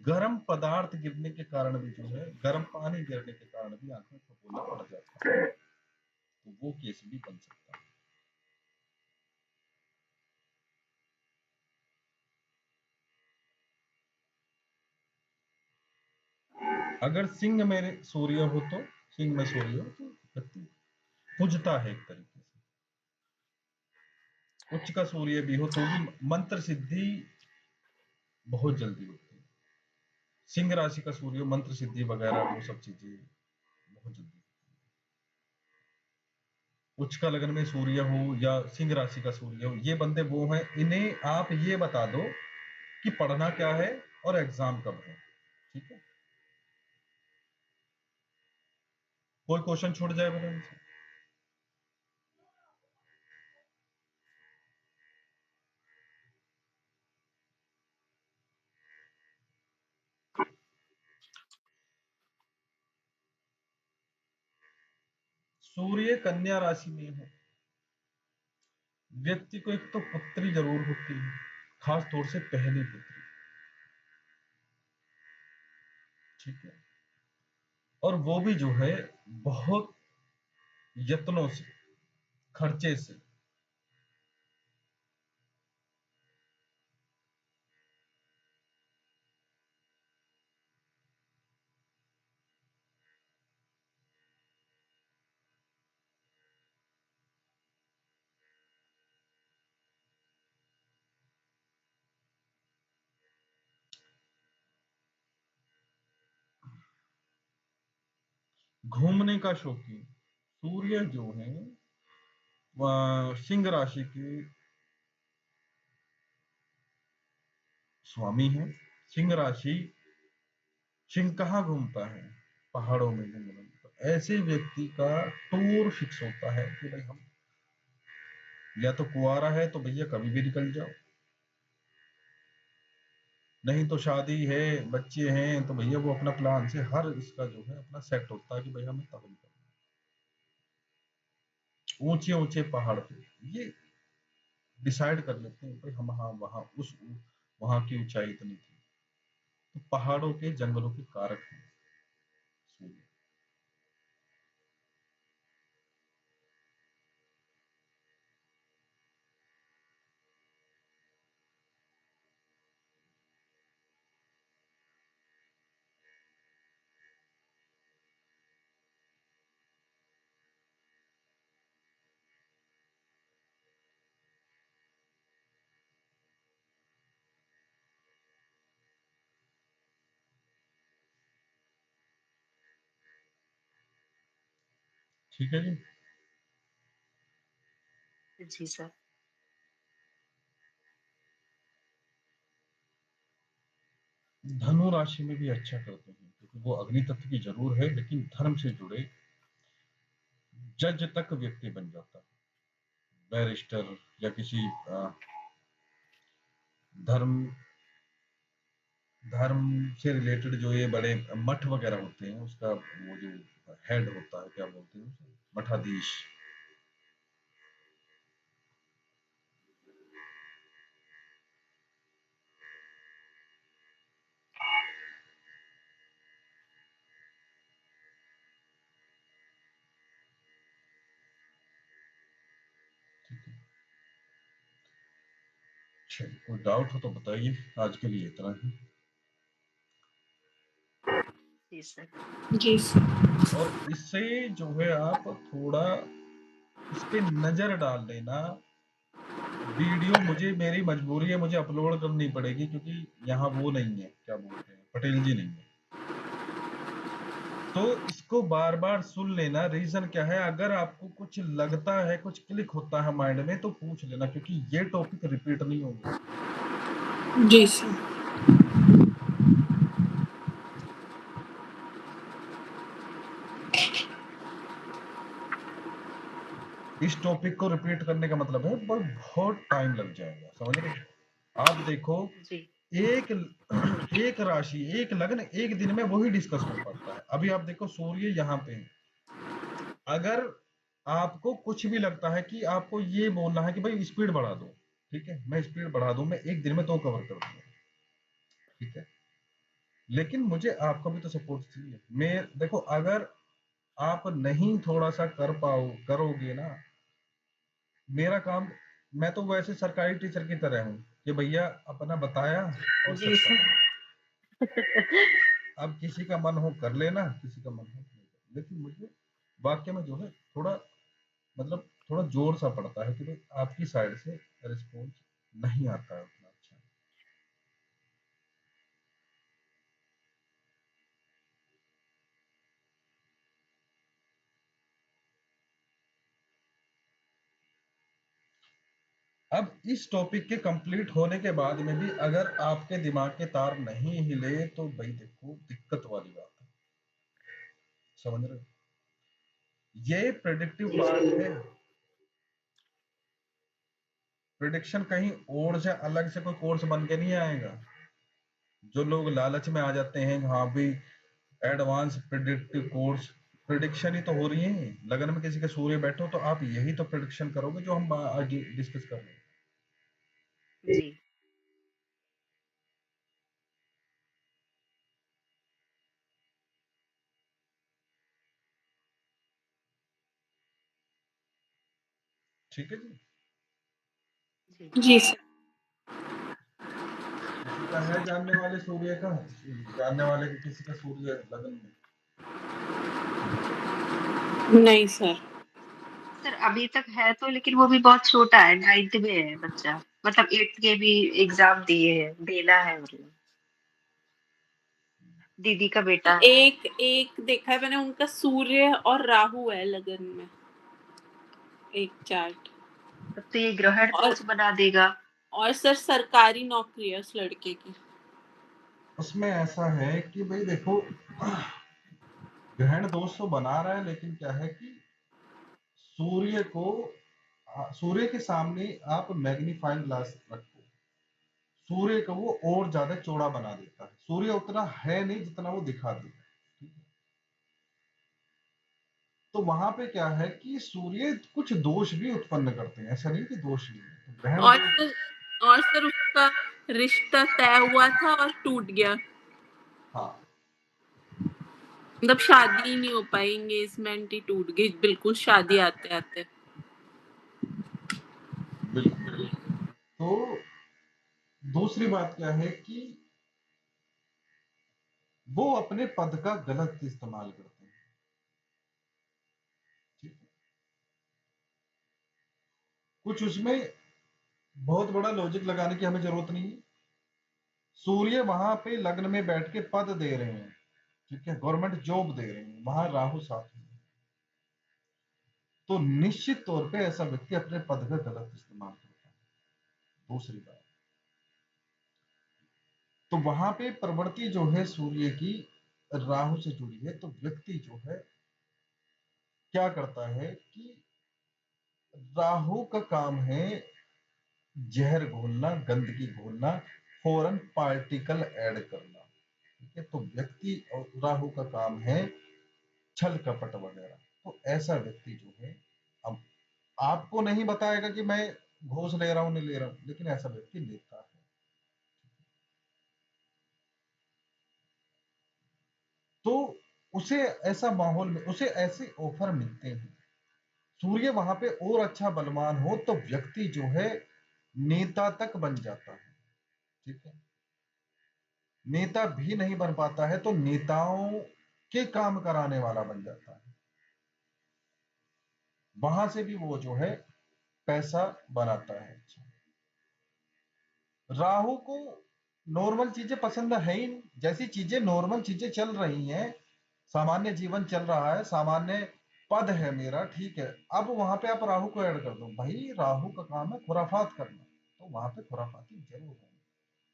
गर्म पदार्थ गिरने के कारण भी जो है, गर्म पानी गिरने के कारण भी आंख में फफोला पड़ जाता है, तो वो केस भी बन सकता है। अगर सिंह में सूर्य हो तो, सिंह में सूर्य हो तो व्यक्ति पूजता है एक तरीके से, उच्च का सूर्य भी हो तो भी मंत्र सिद्धि बहुत जल्दी होती है। सिंह राशि का सूर्य हो, मंत्र सिद्धि वगैरह वो सब चीजें बहुत जल्दी। उच्च का लग्न में सूर्य हो या सिंह राशि का सूर्य हो, ये बंदे वो हैं, इन्हें आप ये बता दो कि पढ़ना क्या है और एग्जाम कब है। ठीक है, कोई क्वेश्चन छूट जाए बोला इनसे? सूर्य कन्या राशि में हो, व्यक्ति को एक तो पुत्री जरूर होती है, खास तौर से पहली पुत्री। ठीक है, और वो भी जो है बहुत यत्नों से, खर्चे से। घूमने का शौकीन। सूर्य जो है सिंह राशि के स्वामी है। सिंह राशि, सिंह कहाँ घूमता है? पहाड़ों में, जंगलों में। तो ऐसे व्यक्ति का टूर फिक्स होता है कि भाई हम, या तो कुआरा है तो भैया कभी भी निकल जाओ, नहीं तो शादी है, बच्चे हैं, तो भैया वो अपना प्लान से हर इसका जो है अपना सेट होता है कि भैया हमें तब निकलना। ऊंचे ऊंचे पहाड़ पे ये डिसाइड कर लेते हैं भाई हम, हाँ वहां उस वहां की ऊंचाई इतनी थी। तो पहाड़ों के, जंगलों के कारक हैं सूर्य। ठीक है जी। जी सर। धनु राशि में भी अच्छा करते हैं क्योंकि वो अग्नि तत्व की जरूर है, लेकिन धर्म से जुड़े जज तक व्यक्ति बन जाता है, बैरिस्टर या किसी धर्म धर्म से रिलेटेड जो ये बड़े मठ वगैरह होते हैं, उसका वो जो हेड होता है, क्या बोलते हैं उसे, मठाधीश। चलिए, कोई डाउट हो तो बताइए, आज के लिए इतना ही। जी सर। जी सर। और इससे जो है आप थोड़ा इस पे नजर डाल लेना। वीडियो मुझे, मेरी मजबूरी है, मुझे अपलोड करनी पड़ेगी क्योंकि यहाँ वो नहीं है, क्या बोलते हैं, पटेल जी नहीं है। तो इसको बार बार सुन लेना। रीजन क्या है, अगर आपको कुछ लगता है, कुछ क्लिक होता है माइंड में, तो पूछ लेना, क्योंकि ये टॉपिक रिपीट नहीं होंगे। जी सर। इस टॉपिक को रिपीट करने का मतलब है बहुत टाइम लग जाएगा, समझ रहे हैं? आप देखो, जी। एक एक राशि, एक लग्न एक दिन में वही डिस्कस हो पाता है। अभी आप देखो सूर्य यहाँ पे है, अगर आपको कुछ भी लगता है कि आपको ये बोलना है कि भाई स्पीड बढ़ा दो, ठीक है, मैं स्पीड बढ़ा दूं, मैं एक दिन में तो कवर कर दूंगा, ठीक है, लेकिन मुझे आपका भी तो सपोर्ट चाहिए। मैं देखो, अगर आप नहीं थोड़ा सा करोगे ना मेरा काम, मैं तो वैसे सरकारी टीचर की तरह हूँ कि भैया अपना बताया और जी सच सर। बताया। अब किसी का मन हो कर लेना, किसी का मन हो नहीं कर, लेकिन मुझे वाक्य में जो है थोड़ा मतलब थोड़ा जोर सा पड़ता है कि भाई आपकी साइड से रिस्पॉन्स नहीं आता है उतना अच्छा। अब इस टॉपिक के कंप्लीट होने के बाद में भी अगर आपके दिमाग के तार नहीं हिले तो भाई देखो दिक्कत वाली बात है, समझ रहे हो? ये प्रेडिक्टिव पार्ट है। प्रिडिक्शन कहीं और से अलग से कोई कोर्स बन के नहीं आएगा। जो लोग लालच में आ जाते हैं हाँ भी एडवांस प्रिडिक्टिव कोर्स, प्रिडिक्शन ही तो हो रही है। लगन में किसी के सूर्य बैठो तो आप यही तो प्रिडिक्शन करोगे जो हम आगे डिस्कस कर रहे हैं। जी ठीक है जी। जी जी सर। किसी का है जानने वाले सूर्य का, जानने वाले के किसी का सूर्य लगन में? नहीं सर। सर अभी तक है तो, लेकिन वो भी बहुत छोटा है, 9th में है बच्चा, मतलब 8th के भी एग्जाम दिए हैं, देना है, मतलब दीदी का बेटा है। एक एक देखा है मैंने, उनका सूर्य और राहु है लगन में, एक चार्ट। तब तो ये ग्रहण और दोष बना देगा। और सर सरकारी नौकरी है उस लड़के की। उसमें ऐसा है कि भाई देखो ग्रहण दोष तो बना रहा है, लेकिन क्या है कि सूर्य को सूर्य के सामने आप मैग्नीफाइंग ग्लास रखो, सूर्य को वो और ज्यादा चौड़ा बना देता है। सूर्य उतना है नहीं जितना वो दिखा देता है। तो वहां पे क्या है कि सूर्य कुछ दोष भी उत्पन्न करते हैं, ऐसा नहीं कि दोष नहीं है। तो ग्रहण और दोष, सर और सर उसका रिश्ता तय हुआ था और टूट गया, हाँ मतलब शादी ही नहीं हो पाई, एंगेजमेंट ही टूट गई बिल्कुल शादी आते आते। बिल्कुल। तो दूसरी बात क्या है कि वो अपने पद का गलत इस्तेमाल करते हैं। ठीक है? कुछ उसमें बहुत बड़ा लॉजिक लगाने की हमें जरूरत नहीं है। सूर्य वहां पे लग्न में बैठ के पद दे रहे हैं, ठीक है, गवर्नमेंट जॉब दे रहे हैं, वहां राहु साथ में, तो निश्चित तौर पे ऐसा व्यक्ति अपने पद का गलत इस्तेमाल करता है। दूसरी बात, तो वहां पे प्रवृत्ति जो है सूर्य की राहु से जुड़ी है, तो व्यक्ति जो है क्या करता है कि राहु का काम है जहर घोलना, गंदगी घोलना, फॉरेन पार्टिकल ऐड करना। ठीक है, तो व्यक्ति और राहु का काम है छल कपट वगैरह। तो ऐसा व्यक्ति जो है, अब आपको नहीं बताएगा कि मैं घूस ले रहा हूं नहीं ले रहा हूं, लेकिन ऐसा व्यक्ति लेता है। तो उसे ऐसा माहौल में, उसे ऐसे ऑफर मिलते हैं। सूर्य वहां पे और अच्छा बलवान हो तो व्यक्ति जो है नेता तक बन जाता है। ठीक है, नेता भी नहीं बन पाता है तो नेताओं के काम कराने वाला बन जाता है। वहां से भी वो जो है पैसा बनाता है। राहु को नॉर्मल चीजें पसंद है ही नहीं। जैसी चीजें नॉर्मल चीजें चल रही हैं, सामान्य जीवन चल रहा है, सामान्य पद है मेरा, ठीक है, अब वहां पे आप राहु को ऐड कर दो, भाई राहु का काम है खुराफात करना, तो वहां पे खुराफाती जरूर होंगे,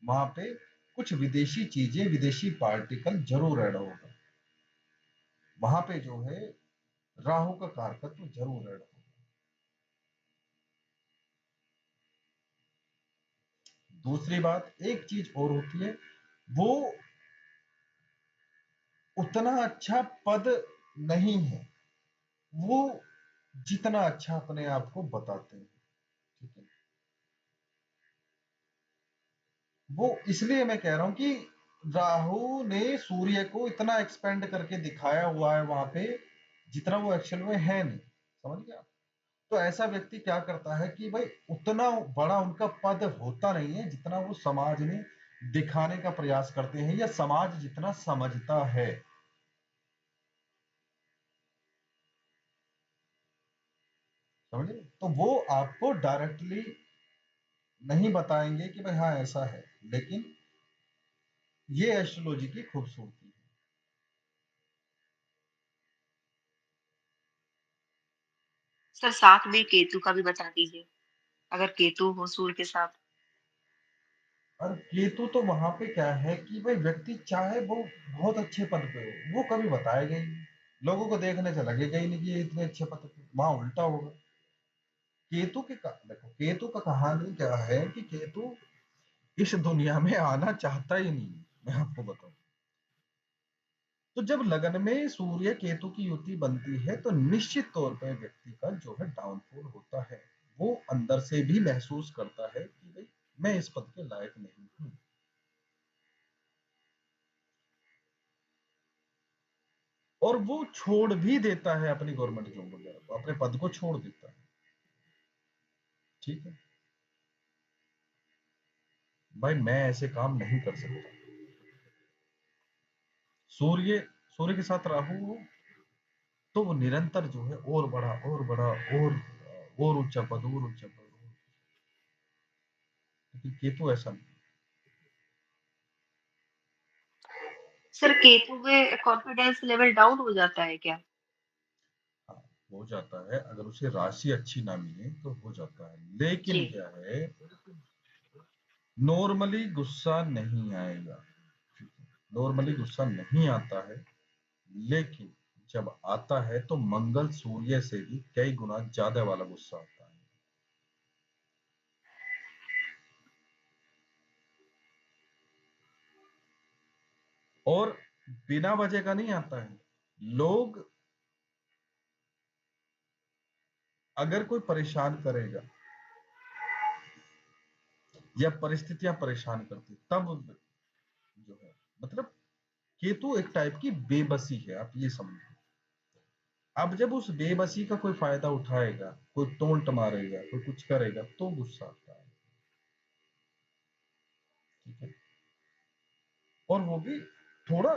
वहां पे कुछ विदेशी चीजें, विदेशी पार्टिकल जरूर ऐड होगा, वहां पे जो है राहु का कारकत्व जरूर ऐड होगा। दूसरी बात, एक चीज और होती है, वो उतना अच्छा पद नहीं है वो जितना अच्छा अपने आप को बताते हैं। ठीक है, वो इसलिए मैं कह रहा हूं कि राहु ने सूर्य को इतना एक्सपेंड करके दिखाया हुआ है वहां पे जितना वो एक्चुअल में है नहीं, समझ गया? तो ऐसा व्यक्ति क्या करता है कि भाई उतना बड़ा उनका पद होता नहीं है जितना वो समाज में दिखाने का प्रयास करते हैं या समाज जितना समझता है। समझे? तो वो आपको डायरेक्टली नहीं बताएंगे कि भाई हाँ ऐसा है, लेकिन ये एस्ट्रोलॉजी की खूबसूरती है। सर साथ में केतु का भी बता दीजिए, अगर केतु हो सूर्य के साथ। और केतु तो वहां पे क्या है कि भाई व्यक्ति चाहे वो बहुत अच्छे पद पे हो, वो कभी बताएगा ही नहीं, लोगों को देखने से लगेगा ही नहीं कि ये इतने अच्छे पद पे। वहां उल्टा होगा। देखो केतु का कहानी क्या है कि केतु इस दुनिया में आना चाहता ही नहीं, मैं आपको बताऊं। तो जब लगन में सूर्य केतु की युति बनती है तो निश्चित तौर पर व्यक्ति का जो है डाउनफॉल होता है। वो अंदर से भी महसूस करता है कि भाई मैं इस पद के लायक नहीं हूं, और वो छोड़ भी देता है अपनी गवर्नमेंट जॉब वगैरह को, अपने पद को छोड़ देता है। ठीक है भाई, मैं ऐसे काम नहीं कर सकता। सूर्य सूर्य के साथ राहु हो तो वो निरंतर जो है और बड़ा और बड़ा और ऊंचा पद, और ऊंचा पद। लेकिन केतु ऐसा नहीं। सर केतु में कॉन्फिडेंस लेवल डाउन हो जाता है क्या? हाँ, हो जाता है, अगर उसे राशि अच्छी ना मिले तो हो जाता है। जी। लेकिन क्या है, नॉर्मली गुस्सा नहीं आएगा। नॉर्मली गुस्सा नहीं आता है, लेकिन जब आता है तो मंगल सूर्य से भी कई गुना ज्यादा वाला गुस्सा आता है। और बिना वजह का नहीं आता है। लोग अगर कोई परेशान करेगा या परिस्थितियां परेशान करती, तब जो है मतलब केतु एक टाइप की बेबसी है, आप ये समझो। अब जब उस बेबसी का कोई फायदा उठाएगा, कोई टोंट मारेगा, कोई कुछ करेगा, तो गुस्सा आता है। ठीक है, और वो भी थोड़ा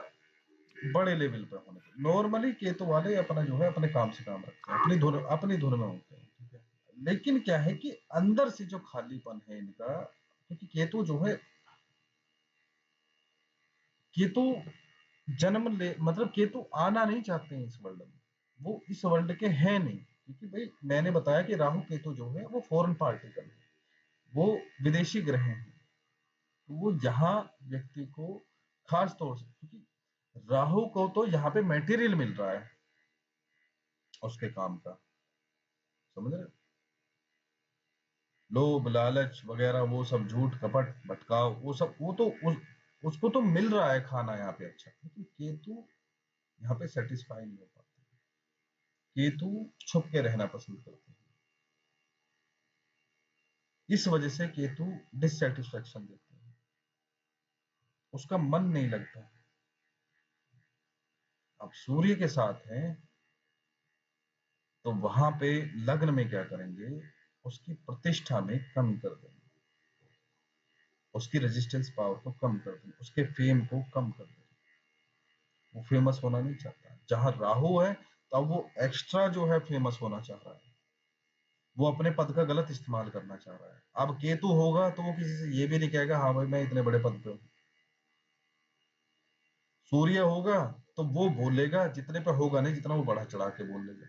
बड़े लेवल पे होने पे। नॉर्मली केतु वाले अपना जो है अपने काम से काम रखते हैं, अपनी धुन में होते हैं। ठीक है, लेकिन क्या है कि अंदर से जो खालीपन है इनका, क्योंकि केतु जो है, केतु जन्म ले मतलब केतु आना नहीं चाहते हैं इस वर्ल्ड में, वो इस वर्ल्ड के हैं नहीं। क्योंकि भाई मैंने बताया कि राहु केतु जो है वो फॉरेन पार्टिकल है, वो विदेशी ग्रह हैं। तो वो यहाँ व्यक्ति को खास तौर से, क्योंकि राहु को तो यहाँ पे मटेरियल मिल रहा है उसके काम का, समझ रहे? लोभ लालच वगैरह वो सब, झूठ कपट भटकाव, वो सब, वो तो उसको तो मिल रहा है खाना यहाँ पे अच्छा। लेकिन केतु यहाँ पे सेटिस्फाई नहीं हो पाता। केतु छुप के रहना पसंद करते हैं, इस वजह से केतु डिससेटिस्फेक्शन देते हैं, उसका मन नहीं लगता। अब सूर्य के साथ हैं तो वहां पे लग्न में क्या करेंगे, उसकी प्रतिष्ठा में कमी कर देंगे, उसकी रेजिस्टेंस पावर को कम कर देंगे, उसके फेम को कम कर देंगे। वो फेमस होना नहीं चाहता। जहां राहु है तब वो एक्स्ट्रा जो है फेमस होना चाह रहा है, वो अपने पद का गलत इस्तेमाल करना चाह रहा है। अब केतु होगा तो वो किसी से ये भी नहीं कहेगा हाँ भाई मैं इतने बड़े पद पे हूँ। सूर्य होगा तो वो बोलेगा जितने पे होगा नहीं, जितना वो बढ़ा चढ़ा के बोल लेगा।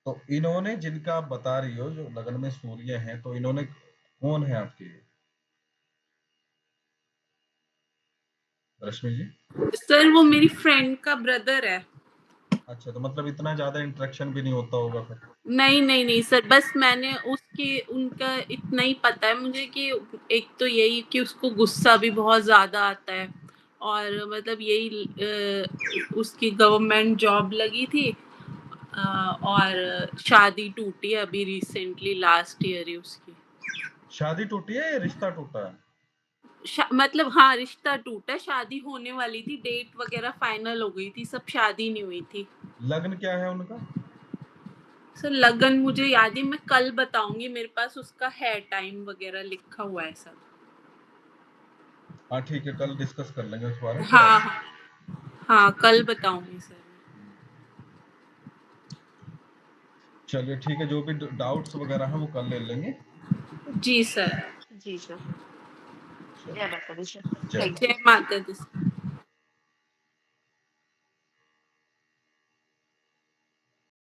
तो इन्होंने जिनका आप बता रही हो जो लगन में सूर्य हैं, तो इन्होंने कौन है आपके रश्मि जी? सर वो मेरी फ्रेंड का ब्रदर है। अच्छा, तो मतलब इतना ज्यादा इंटरेक्शन भी नहीं होता होगा फिर। नहीं सर, बस मैंने उनका इतना ही पता है मुझे कि एक तो यही कि उसको गुस्सा भी बहुत ज्यादा आता है, और मतलब यही उसकी गवर्नमेंट जॉब लगी थी, और शादी टूटी है अभी रिसेंटली, लास्ट ईयर ही उसकी। शादी टूटी है या रिश्ता टूटा है? मतलब हाँ, रिश्ता टूटा, शादी होने वाली थी, डेट वगैरह फाइनल हो गई थी, सब शादी नहीं हुई थी। लग्न क्या है उनका? सर लगन मुझे याद है, मैं कल बताऊंगी, मेरे पास उसका है टाइम वगैरह लिखा हुआ है सब। हाँ ठीक है, कल डिस्कस कर लेंगे उस बारे में। हाँ हाँ कल बताऊंगी सर। चलिए ठीक है, जो भी डाउट्स वगैरह हैं वो कल ले लेंगे। जी सर। जी सर। जय माता दी सर। जय थैंक यू। जय माता दी।